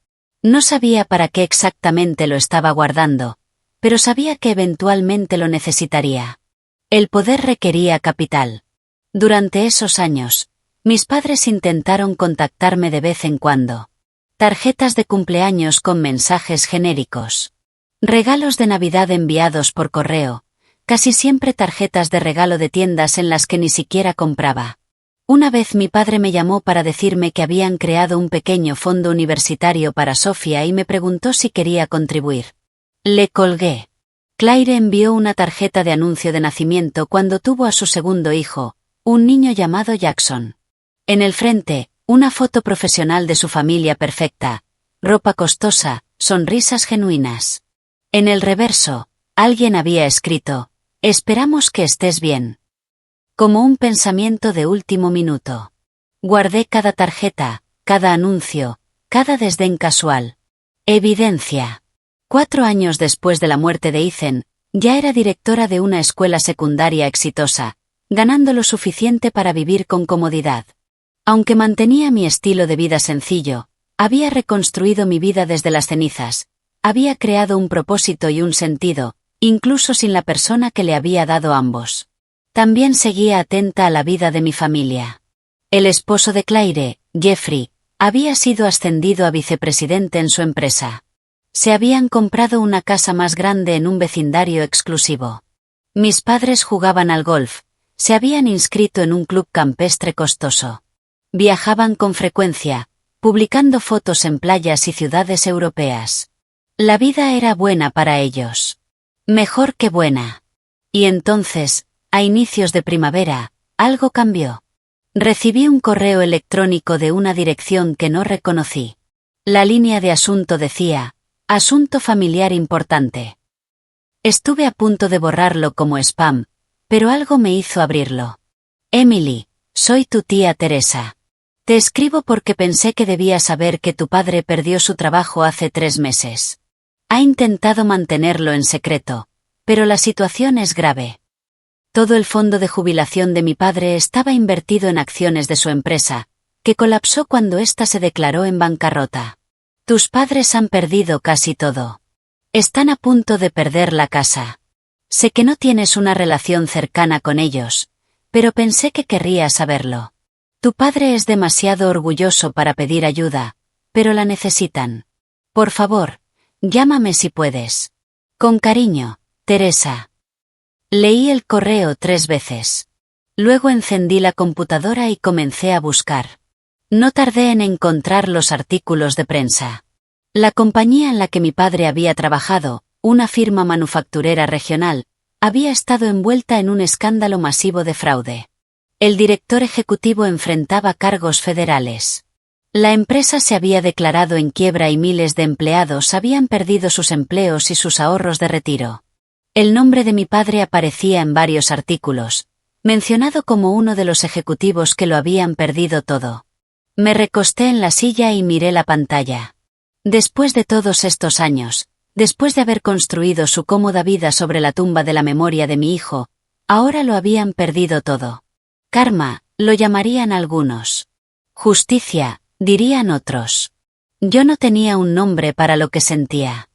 No sabía para qué exactamente lo estaba guardando, pero sabía que eventualmente lo necesitaría. El poder requería capital. Durante esos años, mis padres intentaron contactarme de vez en cuando. Tarjetas de cumpleaños con mensajes genéricos. Regalos de Navidad enviados por correo, casi siempre tarjetas de regalo de tiendas en las que ni siquiera compraba. Una vez mi padre me llamó para decirme que habían creado un pequeño fondo universitario para Sofía y me preguntó si quería contribuir. Le colgué. Claire envió una tarjeta de anuncio de nacimiento cuando tuvo a su segundo hijo, un niño llamado Jackson. En el frente, una foto profesional de su familia perfecta, ropa costosa, sonrisas genuinas. En el reverso, alguien había escrito, «Esperamos que estés bien». Como un pensamiento de último minuto. Guardé cada tarjeta, cada anuncio, cada desdén casual. Evidencia. 4 años después de la muerte de Ethan, ya era directora de una escuela secundaria exitosa, ganando lo suficiente para vivir con comodidad. Aunque mantenía mi estilo de vida sencillo, había reconstruido mi vida desde las cenizas, había creado un propósito y un sentido, incluso sin la persona que le había dado ambos. También seguía atenta a la vida de mi familia. El esposo de Claire, Jeffrey, había sido ascendido a vicepresidente en su empresa. Se habían comprado una casa más grande en un vecindario exclusivo. Mis padres jugaban al golf, se habían inscrito en un club campestre costoso. Viajaban con frecuencia, publicando fotos en playas y ciudades europeas. La vida era buena para ellos. Mejor que buena. Y entonces, a inicios de primavera, algo cambió. Recibí un correo electrónico de una dirección que no reconocí. La línea de asunto decía, «Asunto familiar importante». Estuve a punto de borrarlo como spam, pero algo me hizo abrirlo. «Emily, soy tu tía Teresa. Te escribo porque pensé que debías saber que tu padre perdió su trabajo hace 3 meses. Ha intentado mantenerlo en secreto, pero la situación es grave. Todo el fondo de jubilación de mi padre estaba invertido en acciones de su empresa, que colapsó cuando ésta se declaró en bancarrota. Tus padres han perdido casi todo. Están a punto de perder la casa. Sé que no tienes una relación cercana con ellos, pero pensé que querrías saberlo. Tu padre es demasiado orgulloso para pedir ayuda, pero la necesitan. Por favor, llámame si puedes. Con cariño, Teresa». Leí el correo 3 veces. Luego encendí la computadora y comencé a buscar. No tardé en encontrar los artículos de prensa. La compañía en la que mi padre había trabajado, una firma manufacturera regional, había estado envuelta en un escándalo masivo de fraude. El director ejecutivo enfrentaba cargos federales. La empresa se había declarado en quiebra y miles de empleados habían perdido sus empleos y sus ahorros de retiro. El nombre de mi padre aparecía en varios artículos, mencionado como uno de los ejecutivos que lo habían perdido todo. Me recosté en la silla y miré la pantalla. Después de todos estos años, después de haber construido su cómoda vida sobre la tumba de la memoria de mi hijo, ahora lo habían perdido todo. Karma, lo llamarían algunos. Justicia, dirían otros. Yo no tenía un nombre para lo que sentía.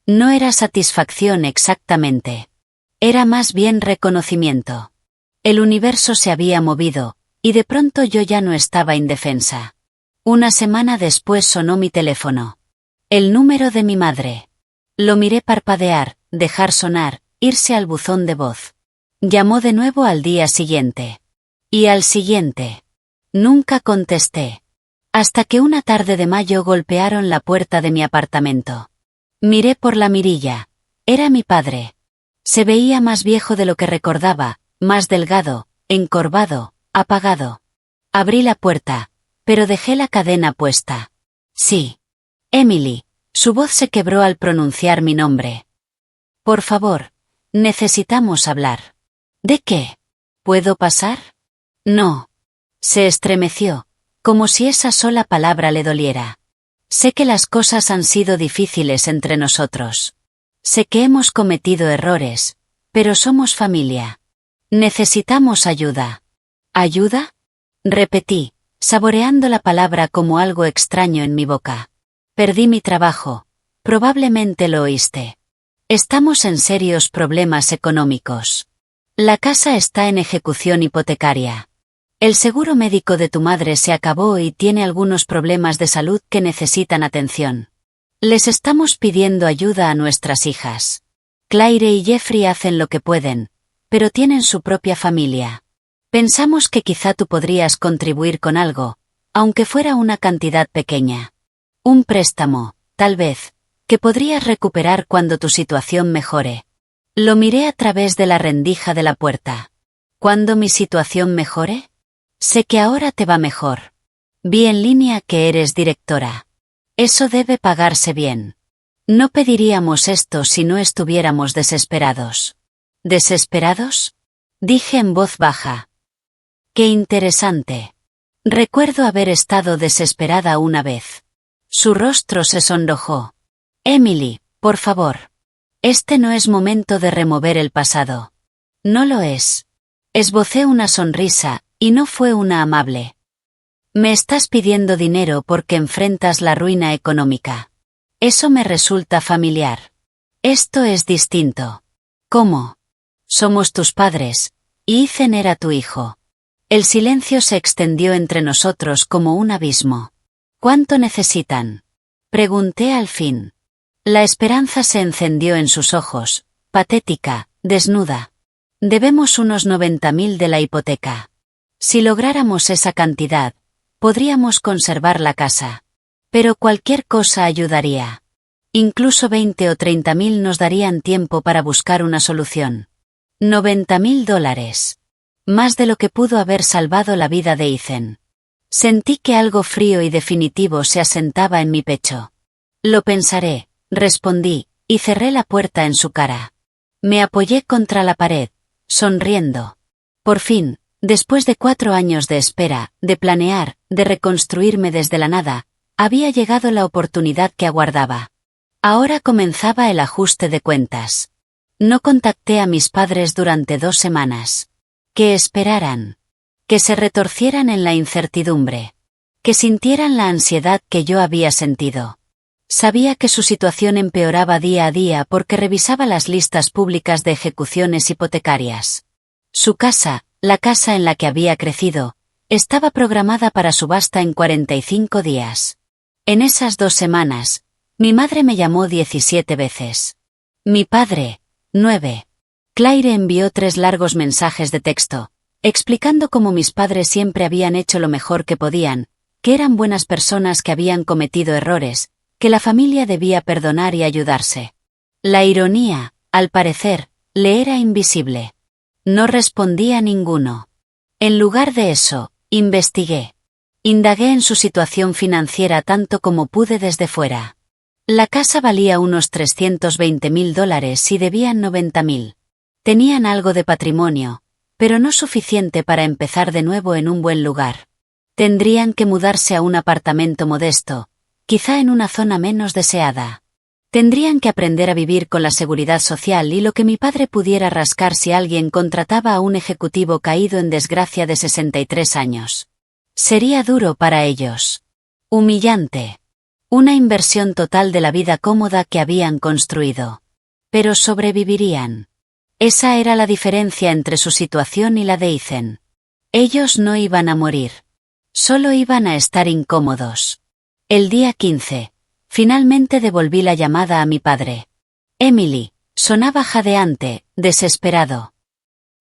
No era satisfacción exactamente. Era más bien reconocimiento. El universo se había movido, y de pronto yo ya no estaba indefensa. Una semana después sonó mi teléfono. El número de mi madre. Lo miré parpadear, dejar sonar, irse al buzón de voz. Llamó de nuevo al día siguiente. Y al siguiente. Nunca contesté. Hasta que una tarde de mayo golpearon la puerta de mi apartamento. Miré por la mirilla. Era mi padre. Se veía más viejo de lo que recordaba, más delgado, encorvado, apagado. Abrí la puerta, pero dejé la cadena puesta. Sí. Emily, Su voz se quebró al pronunciar mi nombre. Por favor, necesitamos hablar. ¿De qué? ¿Puedo pasar? No. Se estremeció, como si esa sola palabra le doliera. Sé que las cosas han sido difíciles entre nosotros. Sé que hemos cometido errores, pero somos familia. Necesitamos ayuda. ¿Ayuda? Repetí, saboreando la palabra como algo extraño en mi boca. Perdí mi trabajo. Probablemente lo oíste. Estamos en serios problemas económicos. La casa está en ejecución hipotecaria. El seguro médico de tu madre se acabó y tiene algunos problemas de salud que necesitan atención. Les estamos pidiendo ayuda a nuestras hijas. Claire y Jeffrey hacen lo que pueden, pero tienen su propia familia. Pensamos que quizá tú podrías contribuir con algo, aunque fuera una cantidad pequeña. Un préstamo, tal vez, que podrías recuperar cuando tu situación mejore. Lo miré a través de la rendija de la puerta. ¿Cuándo mi situación mejore? Sé que ahora te va mejor. Vi en línea que eres directora. Eso debe pagarse bien. No pediríamos esto si no estuviéramos desesperados. ¿Desesperados? Dije en voz baja. Qué interesante. Recuerdo haber estado desesperada una vez. Su rostro se sonrojó. Emily, por favor. Este no es momento de remover el pasado. No lo es. Esbocé una sonrisa, y no fue una amable. Me estás pidiendo dinero porque enfrentas la ruina económica. Eso me resulta familiar. Esto es distinto. ¿Cómo? Somos tus padres, y Ethan era tu hijo. El silencio se extendió entre nosotros como un abismo. ¿Cuánto necesitan? Pregunté al fin. La esperanza se encendió en sus ojos, patética, desnuda. Debemos unos 90.000 de la hipoteca. Si lográramos esa cantidad, podríamos conservar la casa. Pero cualquier cosa ayudaría. Incluso 20 o 30.000 nos darían tiempo para buscar una solución. $90.000. Más de lo que pudo haber salvado la vida de Ethan. Sentí que algo frío y definitivo se asentaba en mi pecho. Lo pensaré, respondí, y cerré la puerta en su cara. Me apoyé contra la pared, sonriendo. Por fin, después de 4 años de espera, de planear, de reconstruirme desde la nada, había llegado la oportunidad que aguardaba. Ahora comenzaba el ajuste de cuentas. No contacté a mis padres durante 2 semanas. Que esperaran. Que se retorcieran en la incertidumbre. Que sintieran la ansiedad que yo había sentido. Sabía que su situación empeoraba día a día porque revisaba las listas públicas de ejecuciones hipotecarias. Su casa, la casa en la que había crecido, estaba programada para subasta en 45 días. En esas 2 semanas, mi madre me llamó 17 veces. Mi padre, 9. Claire envió 3 largos mensajes de texto, explicando cómo mis padres siempre habían hecho lo mejor que podían, que eran buenas personas que habían cometido errores, que la familia debía perdonar y ayudarse. La ironía, al parecer, le era invisible. No respondí a ninguno. En lugar de eso, investigué. Indagué en su situación financiera tanto como pude desde fuera. La casa valía unos $320.000 y debían 90.000. Tenían algo de patrimonio, pero no suficiente para empezar de nuevo en un buen lugar. Tendrían que mudarse a un apartamento modesto, quizá en una zona menos deseada. Tendrían que aprender a vivir con la seguridad social y lo que mi padre pudiera rascar si alguien contrataba a un ejecutivo caído en desgracia de 63 años. Sería duro para ellos. Humillante. Una inversión total de la vida cómoda que habían construido. Pero sobrevivirían. Esa era la diferencia entre su situación y la de Ethan. Ellos no iban a morir. Solo iban a estar incómodos. El día 15, finalmente devolví la llamada a mi padre. Emily, sonaba jadeante, desesperado.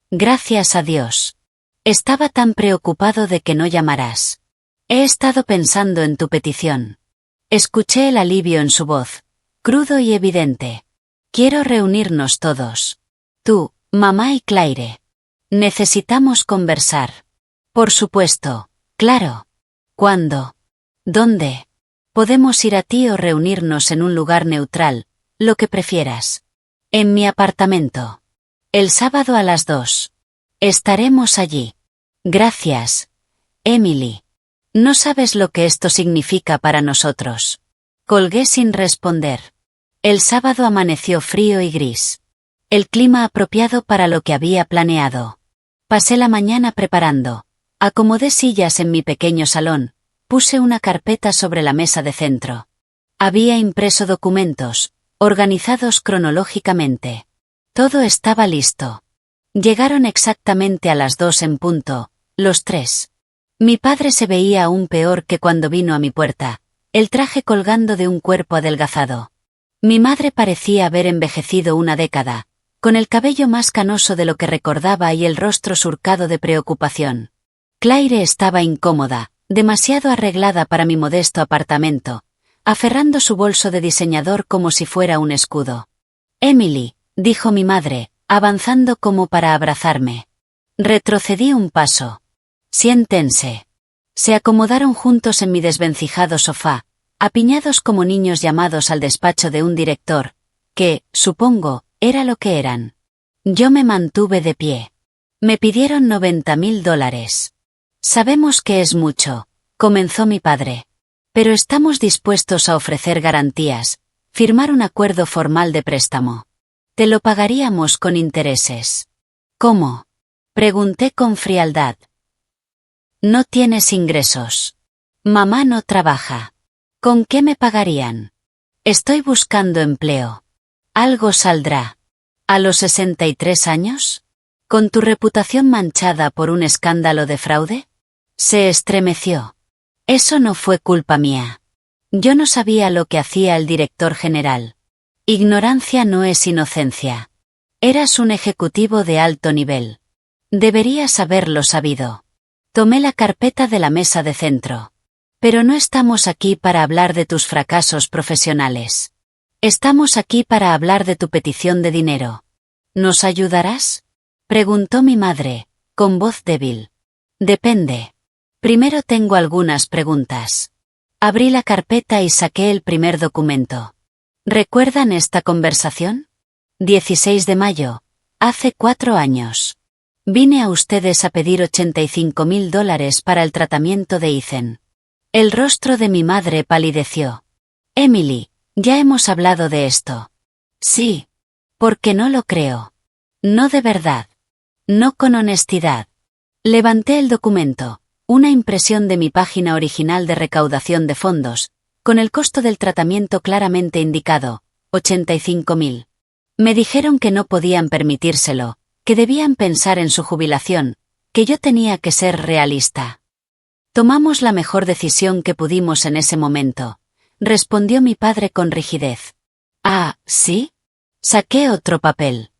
Gracias a Dios. Estaba tan preocupado de que no llamarás. He estado pensando en tu petición. Escuché el alivio en su voz, crudo y evidente. Quiero reunirnos todos. Tú, mamá y Claire. Necesitamos conversar. Por supuesto, claro. ¿Cuándo? ¿Dónde? Podemos ir a ti o reunirnos en un lugar neutral, lo que prefieras. En mi apartamento. El sábado a las 2. Estaremos allí. Gracias, Emily. No sabes lo que esto significa para nosotros. Colgué sin responder. El sábado amaneció frío y gris. El clima apropiado para lo que había planeado. Pasé la mañana preparando. Acomodé sillas en mi pequeño salón. Puse una carpeta sobre la mesa de centro. Había impreso documentos, organizados cronológicamente. Todo estaba listo. Llegaron exactamente a las 2 en punto, los tres. Mi padre se veía aún peor que cuando vino a mi puerta, el traje colgando de un cuerpo adelgazado. Mi madre parecía haber envejecido una década, con el cabello más canoso de lo que recordaba y el rostro surcado de preocupación. Claire estaba incómoda, demasiado arreglada para mi modesto apartamento, aferrando su bolso de diseñador como si fuera un escudo. Emily, dijo mi madre, avanzando como para abrazarme. Retrocedí un paso. Siéntense. Se acomodaron juntos en mi desvencijado sofá, apiñados como niños llamados al despacho de un director, que, supongo, era lo que eran. Yo me mantuve de pie. Me pidieron $90,000. Sabemos que es mucho, comenzó mi padre. Pero estamos dispuestos a ofrecer garantías, firmar un acuerdo formal de préstamo. Te lo pagaríamos con intereses. ¿Cómo? Pregunté con frialdad. No tienes ingresos. Mamá no trabaja. ¿Con qué me pagarían? Estoy buscando empleo. Algo saldrá. ¿A los 63 años? ¿Con tu reputación manchada por un escándalo de fraude? Se estremeció. Eso no fue culpa mía. Yo no sabía lo que hacía el director general. Ignorancia no es inocencia. Eras un ejecutivo de alto nivel. Deberías haberlo sabido. Tomé la carpeta de la mesa de centro. Pero no estamos aquí para hablar de tus fracasos profesionales. Estamos aquí para hablar de tu petición de dinero. ¿Nos ayudarás? Preguntó mi madre, con voz débil. Depende. Primero tengo algunas preguntas. Abrí la carpeta y saqué el primer documento. ¿Recuerdan esta conversación? 16 de mayo, hace 4 años. Vine a ustedes a pedir $85,000 para el tratamiento de Ethan. El rostro de mi madre palideció. Emily, ya hemos hablado de esto. Sí. Porque no lo creo. No de verdad. No con honestidad. Levanté el documento, una impresión de mi página original de recaudación de fondos, con el costo del tratamiento claramente indicado, 85,000. Me dijeron que no podían permitírselo, que debían pensar en su jubilación, que yo tenía que ser realista. Tomamos la mejor decisión que pudimos en ese momento, respondió mi padre con rigidez. Ah, ¿sí? Saqué otro papel.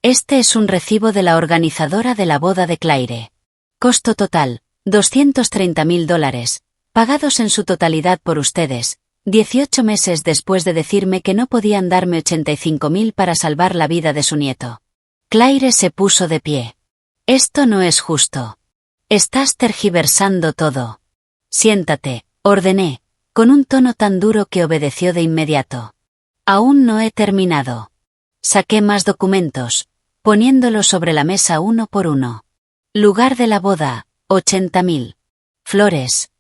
Este es un recibo de la organizadora de la boda de Claire. Costo total, $230,000, pagados en su totalidad por ustedes, 18 meses después de decirme que no podían darme 85,000 para salvar la vida de su nieto. Claire se puso de pie. Esto no es justo. Estás tergiversando todo. Siéntate, ordené, con un tono tan duro que obedeció de inmediato. Aún no he terminado. Saqué más documentos, poniéndolos sobre la mesa uno por uno. Lugar de la boda, 80,000. Flores,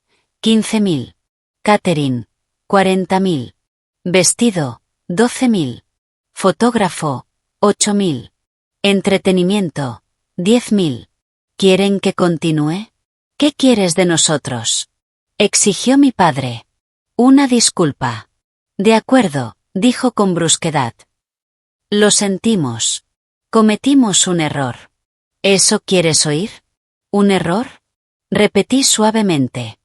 15,000. Catering, 40,000. Vestido, 12,000. Fotógrafo, 8,000. Entretenimiento, 10,000. ¿Quieren que continúe? ¿Qué quieres de nosotros? Exigió mi padre. Una disculpa. De acuerdo, dijo con brusquedad. Lo sentimos. Cometimos un error. ¿Eso quieres oír? ¿Un error? Repetí suavemente.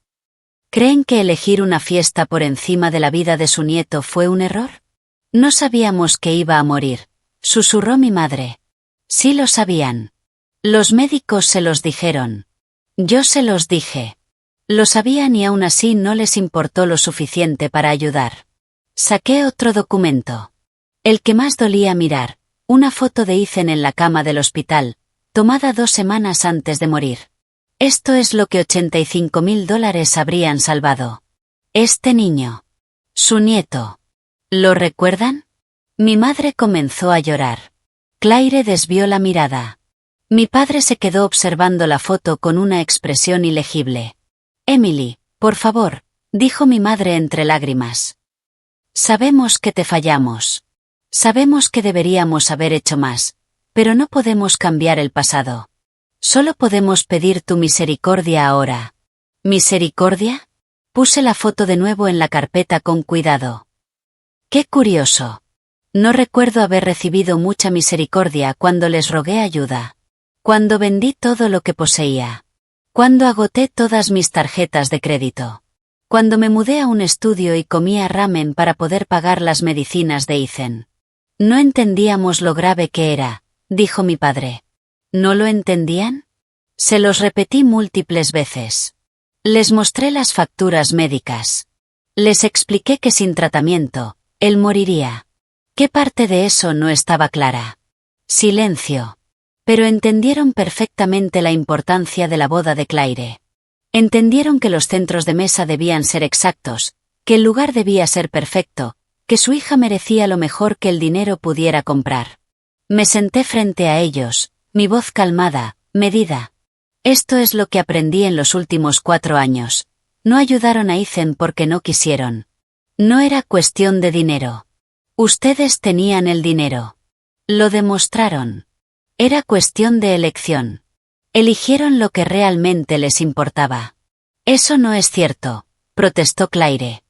¿Creen que elegir una fiesta por encima de la vida de su nieto fue un error? No sabíamos que iba a morir, susurró mi madre. Sí lo sabían. Los médicos se los dijeron. Yo se los dije. Lo sabían y aún así no les importó lo suficiente para ayudar. Saqué otro documento. El que más dolía mirar, una foto de Ethan en la cama del hospital, tomada 2 semanas antes de morir. Esto es lo que $85,000 habrían salvado. Este niño. Su nieto. ¿Lo recuerdan? Mi madre comenzó a llorar. Claire desvió la mirada. Mi padre se quedó observando la foto con una expresión ilegible. Emily, por favor, dijo mi madre entre lágrimas. Sabemos que te fallamos. Sabemos que deberíamos haber hecho más, pero no podemos cambiar el pasado. Solo podemos pedir tu misericordia ahora. ¿Misericordia? Puse la foto de nuevo en la carpeta con cuidado. Qué curioso. No recuerdo haber recibido mucha misericordia cuando les rogué ayuda. Cuando vendí todo lo que poseía. Cuando agoté todas mis tarjetas de crédito. Cuando me mudé a un estudio y comía ramen para poder pagar las medicinas de Ethan. No entendíamos lo grave que era, dijo mi padre. ¿No lo entendían? Se los repetí múltiples veces. Les mostré las facturas médicas. Les expliqué que sin tratamiento, él moriría. ¿Qué parte de eso no estaba clara? Silencio. Pero entendieron perfectamente la importancia de la boda de Claire. Entendieron que los centros de mesa debían ser exactos, que el lugar debía ser perfecto, que su hija merecía lo mejor que el dinero pudiera comprar. Me senté frente a ellos, mi voz calmada, medida. Esto es lo que aprendí en los últimos 4 años. No ayudaron a Ethan porque no quisieron. No era cuestión de dinero. Ustedes tenían el dinero. Lo demostraron. Era cuestión de elección. Eligieron lo que realmente les importaba. Eso no es cierto, protestó Claire.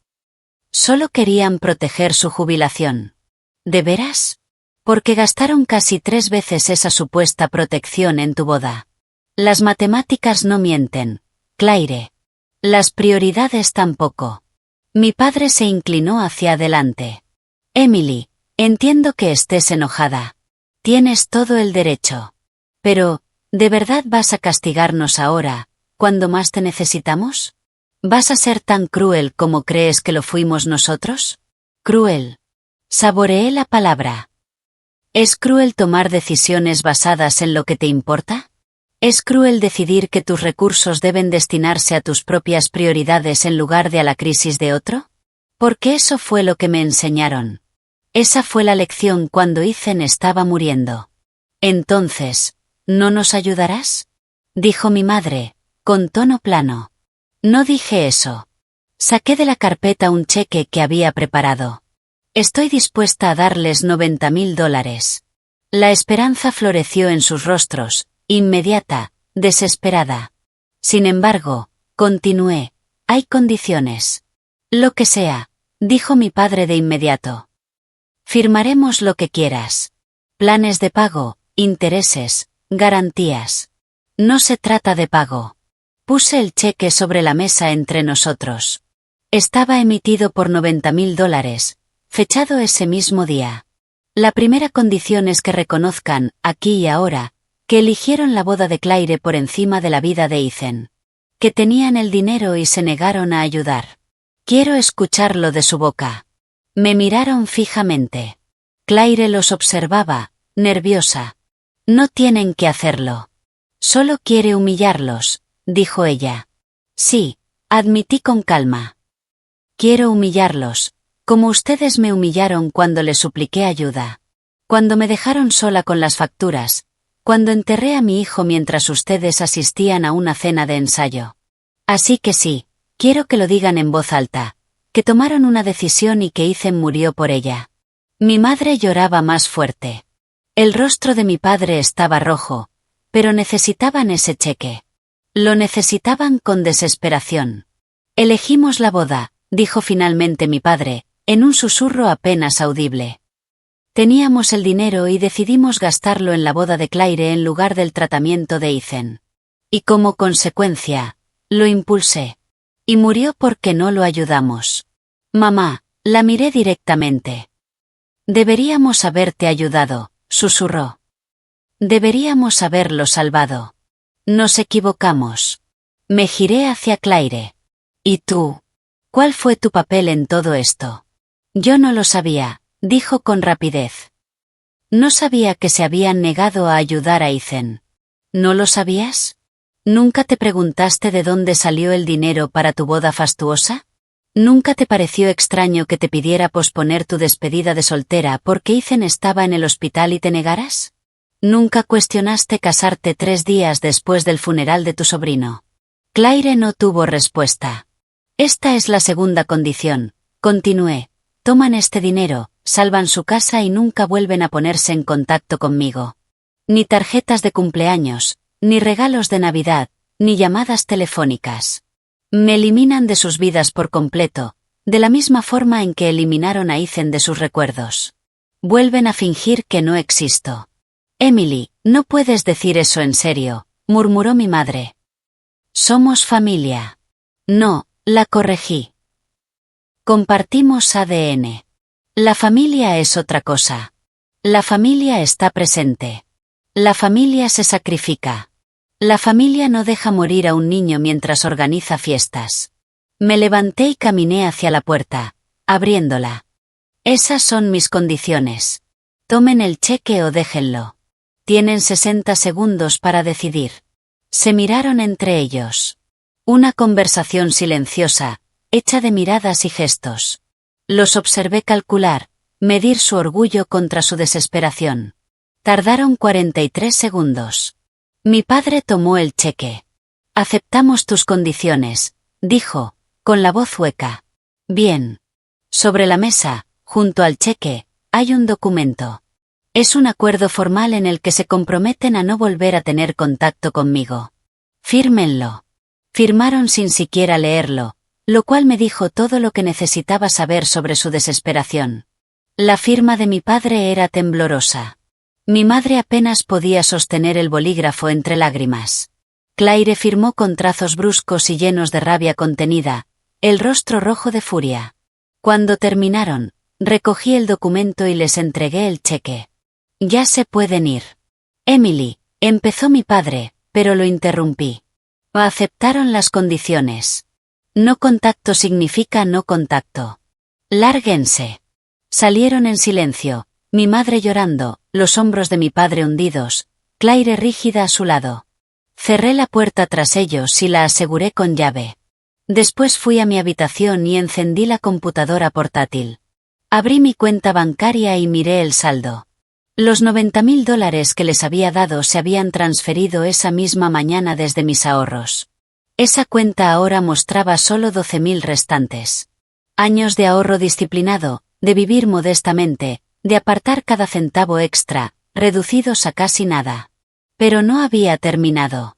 Solo querían proteger su jubilación. ¿De veras? Porque gastaron casi 3 veces esa supuesta protección en tu boda. Las matemáticas no mienten, Claire. Las prioridades tampoco. Mi padre se inclinó hacia adelante. Emily, entiendo que estés enojada. Tienes todo el derecho. Pero, ¿de verdad vas a castigarnos ahora, cuando más te necesitamos? ¿Vas a ser tan cruel como crees que lo fuimos nosotros? Cruel. Saboreé la palabra. ¿Es cruel tomar decisiones basadas en lo que te importa? ¿Es cruel decidir que tus recursos deben destinarse a tus propias prioridades en lugar de a la crisis de otro? Porque eso fue lo que me enseñaron. Esa fue la lección cuando Ethan estaba muriendo. Entonces, ¿no nos ayudarás? Dijo mi madre, con tono plano. No dije eso. Saqué de la carpeta un cheque que había preparado. Estoy dispuesta a darles $90,000. La esperanza floreció en sus rostros, inmediata, desesperada. Sin embargo, continué, hay condiciones. Lo que sea, dijo mi padre de inmediato. Firmaremos lo que quieras. Planes de pago, intereses, garantías. No se trata de pago. Puse el cheque sobre la mesa entre nosotros. Estaba emitido por $90,000, fechado ese mismo día. La primera condición es que reconozcan, aquí y ahora, que eligieron la boda de Claire por encima de la vida de Ethan. Que tenían el dinero y se negaron a ayudar. Quiero escucharlo de su boca. Me miraron fijamente. Claire los observaba, nerviosa. No tienen que hacerlo. Solo quiere humillarlos, dijo ella. Sí, admití con calma. Quiero humillarlos, como ustedes me humillaron cuando les supliqué ayuda. Cuando me dejaron sola con las facturas, cuando enterré a mi hijo mientras ustedes asistían a una cena de ensayo. Así que sí, quiero que lo digan en voz alta, que tomaron una decisión y que Ethan murió por ella. Mi madre lloraba más fuerte. El rostro de mi padre estaba rojo, pero necesitaban ese cheque. Lo necesitaban con desesperación. Elegimos la boda, dijo finalmente mi padre, en un susurro apenas audible. Teníamos el dinero y decidimos gastarlo en la boda de Claire en lugar del tratamiento de Ethan. Y como consecuencia, lo impulsé. Y murió porque no lo ayudamos. Mamá, la miré directamente. Deberíamos haberte ayudado, susurró. Deberíamos haberlo salvado. Nos equivocamos. Me giré hacia Claire. ¿Y tú? ¿Cuál fue tu papel en todo esto? Yo no lo sabía, dijo con rapidez. No sabía que se habían negado a ayudar a Ethan. ¿No lo sabías? ¿Nunca te preguntaste de dónde salió el dinero para tu boda fastuosa? ¿Nunca te pareció extraño que te pidiera posponer tu despedida de soltera porque Ethan estaba en el hospital y te negaras? ¿Nunca cuestionaste casarte 3 días después del funeral de tu sobrino? Claire no tuvo respuesta. Esta es la segunda condición, continué. Toman este dinero, salvan su casa y nunca vuelven a ponerse en contacto conmigo. Ni tarjetas de cumpleaños, ni regalos de Navidad, ni llamadas telefónicas. Me eliminan de sus vidas por completo, de la misma forma en que eliminaron a Ethan de sus recuerdos. Vuelven a fingir que no existo. Emily, no puedes decir eso en serio, murmuró mi madre. Somos familia. No, la corregí. Compartimos ADN. La familia es otra cosa. La familia está presente. La familia se sacrifica. La familia no deja morir a un niño mientras organiza fiestas. Me levanté y caminé hacia la puerta, abriéndola. Esas son mis condiciones. Tomen el cheque o déjenlo. Tienen 60 segundos para decidir. Se miraron entre ellos. Una conversación silenciosa, hecha de miradas y gestos. Los observé calcular, medir su orgullo contra su desesperación. Tardaron 43 segundos. Mi padre tomó el cheque. Aceptamos tus condiciones, dijo, con la voz hueca. Bien. Sobre la mesa, junto al cheque, hay un documento. Es un acuerdo formal en el que se comprometen a no volver a tener contacto conmigo. Fírmenlo. Firmaron sin siquiera leerlo, lo cual me dijo todo lo que necesitaba saber sobre su desesperación. La firma de mi padre era temblorosa. Mi madre apenas podía sostener el bolígrafo entre lágrimas. Claire firmó con trazos bruscos y llenos de rabia contenida, el rostro rojo de furia. Cuando terminaron, recogí el documento y les entregué el cheque. Ya se pueden ir. Emily, empezó mi padre, pero lo interrumpí. Aceptaron las condiciones. No contacto significa no contacto. Lárguense. Salieron en silencio, mi madre llorando, los hombros de mi padre hundidos, Claire rígida a su lado. Cerré la puerta tras ellos y la aseguré con llave. Después fui a mi habitación y encendí la computadora portátil. Abrí mi cuenta bancaria y miré el saldo. Los $90.000 que les había dado se habían transferido esa misma mañana desde mis ahorros. Esa cuenta ahora mostraba solo 12.000 restantes. Años de ahorro disciplinado, de vivir modestamente, de apartar cada centavo extra, reducidos a casi nada. Pero no había terminado.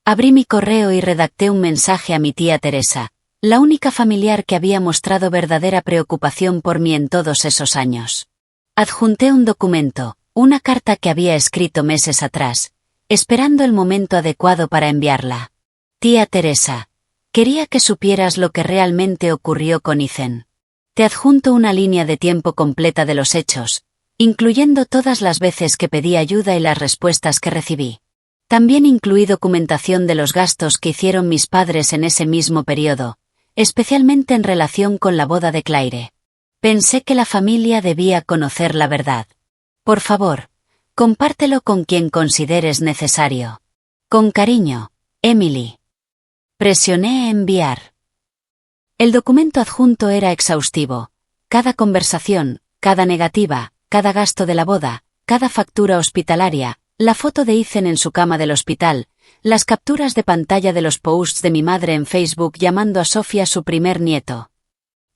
Abrí mi correo y redacté un mensaje a mi tía Teresa, la única familiar que había mostrado verdadera preocupación por mí en todos esos años. Adjunté un documento, una carta que había escrito meses atrás, esperando el momento adecuado para enviarla. Tía Teresa, quería que supieras lo que realmente ocurrió con Ethan. Te adjunto una línea de tiempo completa de los hechos, incluyendo todas las veces que pedí ayuda y las respuestas que recibí. También incluí documentación de los gastos que hicieron mis padres en ese mismo periodo, especialmente en relación con la boda de Claire. Pensé que la familia debía conocer la verdad. Por favor, compártelo con quien consideres necesario. Con cariño, Emily. Presioné enviar. El documento adjunto era exhaustivo. Cada conversación, cada negativa, cada gasto de la boda, cada factura hospitalaria, la foto de Ethan en su cama del hospital, las capturas de pantalla de los posts de mi madre en Facebook llamando a Sofía su primer nieto.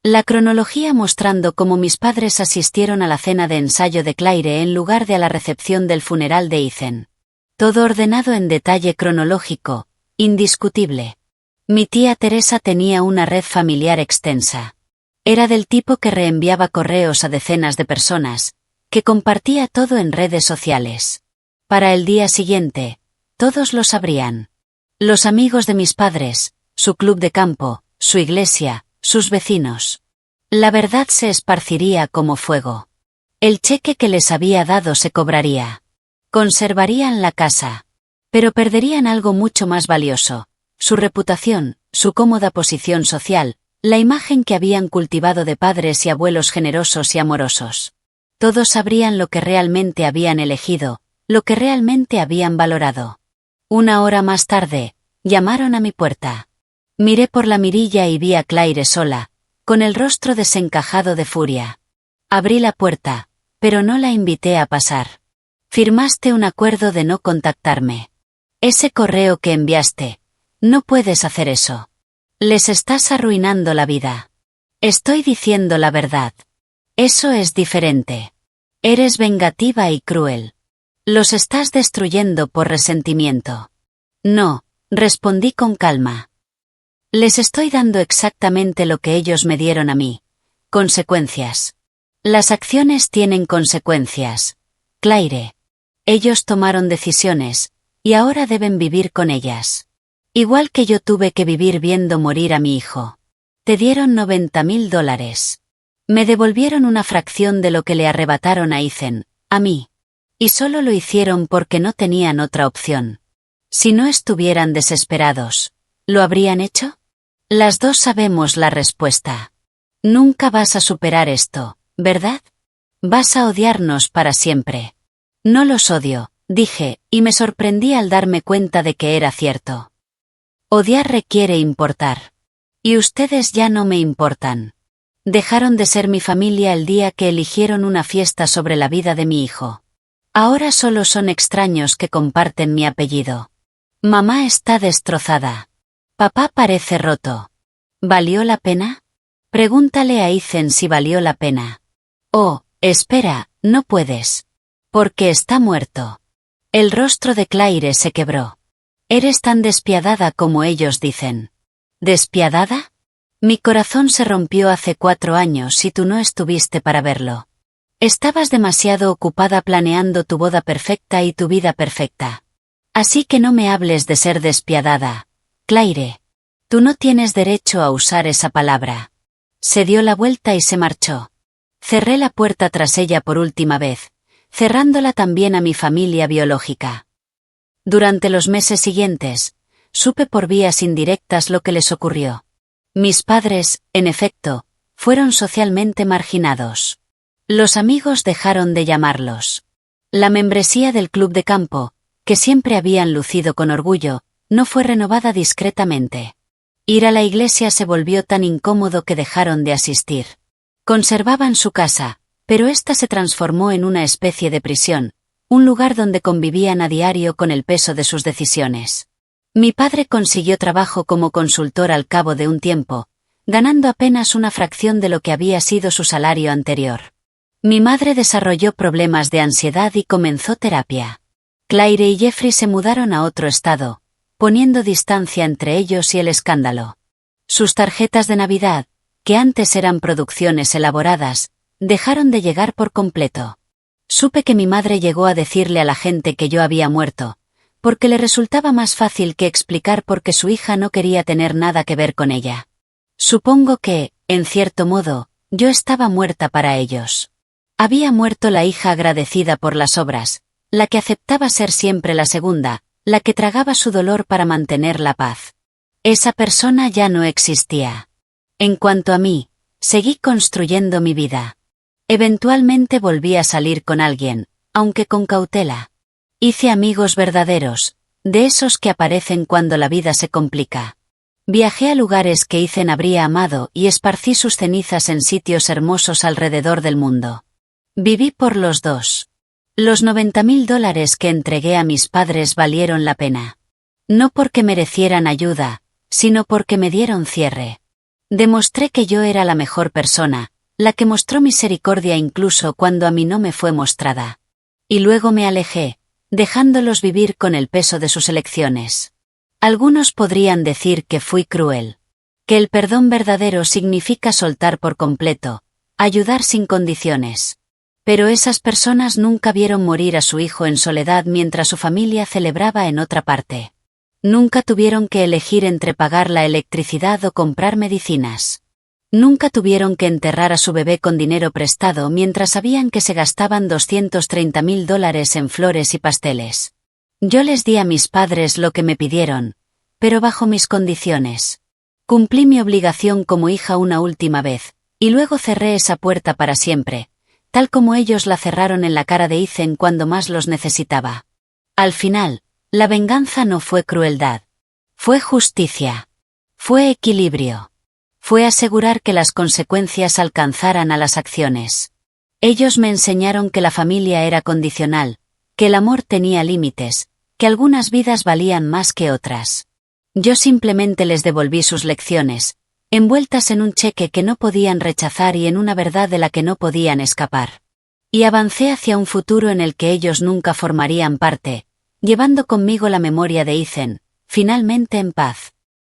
La cronología mostrando cómo mis padres asistieron a la cena de ensayo de Claire en lugar de a la recepción del funeral de Ethan. Todo ordenado en detalle cronológico, indiscutible. Mi tía Teresa tenía una red familiar extensa. Era del tipo que reenviaba correos a decenas de personas, que compartía todo en redes sociales. Para el día siguiente, todos lo sabrían. Los amigos de mis padres, su club de campo, su iglesia, sus vecinos. La verdad se esparciría como fuego. El cheque que les había dado se cobraría. Conservarían la casa. Pero perderían algo mucho más valioso, su reputación, su cómoda posición social, la imagen que habían cultivado de padres y abuelos generosos y amorosos. Todos sabrían lo que realmente habían elegido, lo que realmente habían valorado. 1 hora más tarde, llamaron a mi puerta. Miré por la mirilla y vi a Claire sola, con el rostro desencajado de furia. Abrí la puerta, pero no la invité a pasar. Firmaste un acuerdo de no contactarme. Ese correo que enviaste. No puedes hacer eso. Les estás arruinando la vida. Estoy diciendo la verdad. Eso es diferente. Eres vengativa y cruel. Los estás destruyendo por resentimiento. No, respondí con calma. Les estoy dando exactamente lo que ellos me dieron a mí. Consecuencias. Las acciones tienen consecuencias. Claire. Ellos tomaron decisiones, y ahora deben vivir con ellas. Igual que yo tuve que vivir viendo morir a mi hijo. Te dieron $90,000. Me devolvieron una fracción de lo que le arrebataron a Ethan, a mí. Y solo lo hicieron porque no tenían otra opción. Si no estuvieran desesperados, ¿lo habrían hecho? Las dos sabemos la respuesta. Nunca vas a superar esto, ¿verdad? Vas a odiarnos para siempre. No los odio, dije, y me sorprendí al darme cuenta de que era cierto. Odiar requiere importar. Y ustedes ya no me importan. Dejaron de ser mi familia el día que eligieron una fiesta sobre la vida de mi hijo. Ahora solo son extraños que comparten mi apellido. Mamá está destrozada. Papá parece roto. ¿Valió la pena? Pregúntale a Ethan si valió la pena. Oh, espera, no puedes. Porque está muerto. El rostro de Claire se quebró. Eres tan despiadada como ellos dicen. ¿Despiadada? Mi corazón se rompió hace 4 años y tú no estuviste para verlo. Estabas demasiado ocupada planeando tu boda perfecta y tu vida perfecta. Así que no me hables de ser despiadada, Claire. Tú no tienes derecho a usar esa palabra. Se dio la vuelta y se marchó. Cerré la puerta tras ella por última vez, cerrándola también a mi familia biológica. Durante los meses siguientes, supe por vías indirectas lo que les ocurrió. Mis padres, en efecto, fueron socialmente marginados. Los amigos dejaron de llamarlos. La membresía del club de campo, que siempre habían lucido con orgullo, no fue renovada discretamente. Ir a la iglesia se volvió tan incómodo que dejaron de asistir. Conservaban su casa, pero ésta se transformó en una especie de prisión, un lugar donde convivían a diario con el peso de sus decisiones. Mi padre consiguió trabajo como consultor al cabo de un tiempo, ganando apenas una fracción de lo que había sido su salario anterior. Mi madre desarrolló problemas de ansiedad y comenzó terapia. Claire y Jeffrey se mudaron a otro estado, poniendo distancia entre ellos y el escándalo. Sus tarjetas de Navidad, que antes eran producciones elaboradas, dejaron de llegar por completo. Supe que mi madre llegó a decirle a la gente que yo había muerto, porque le resultaba más fácil que explicar por qué su hija no quería tener nada que ver con ella. Supongo que, en cierto modo, yo estaba muerta para ellos. Había muerto la hija agradecida por las obras, la que aceptaba ser siempre la segunda, la que tragaba su dolor para mantener la paz. Esa persona ya no existía. En cuanto a mí, seguí construyendo mi vida. Eventualmente volví a salir con alguien, aunque con cautela. Hice amigos verdaderos, de esos que aparecen cuando la vida se complica. Viajé a lugares que Ethan habría amado y esparcí sus cenizas en sitios hermosos alrededor del mundo. Viví por los dos. Los $90,000 que entregué a mis padres valieron la pena. No porque merecieran ayuda, sino porque me dieron cierre. Demostré que yo era la mejor persona, la que mostró misericordia incluso cuando a mí no me fue mostrada. Y luego me alejé, dejándolos vivir con el peso de sus elecciones. Algunos podrían decir que fui cruel. Que el perdón verdadero significa soltar por completo, ayudar sin condiciones. Pero esas personas nunca vieron morir a su hijo en soledad mientras su familia celebraba en otra parte. Nunca tuvieron que elegir entre pagar la electricidad o comprar medicinas. Nunca tuvieron que enterrar a su bebé con dinero prestado mientras sabían que se gastaban $230,000 en flores y pasteles. Yo les di a mis padres lo que me pidieron, pero bajo mis condiciones. Cumplí mi obligación como hija una última vez, y luego cerré esa puerta para siempre, tal como ellos la cerraron en la cara de Ethan cuando más los necesitaba. Al final, la venganza no fue crueldad. Fue justicia. Fue equilibrio. fue asegurar que las consecuencias alcanzaran a las acciones. Ellos me enseñaron que la familia era condicional, que el amor tenía límites, que algunas vidas valían más que otras. Yo simplemente les devolví sus lecciones, envueltas en un cheque que no podían rechazar y en una verdad de la que no podían escapar. Y avancé hacia un futuro en el que ellos nunca formarían parte, llevando conmigo la memoria de Ethan, finalmente en paz.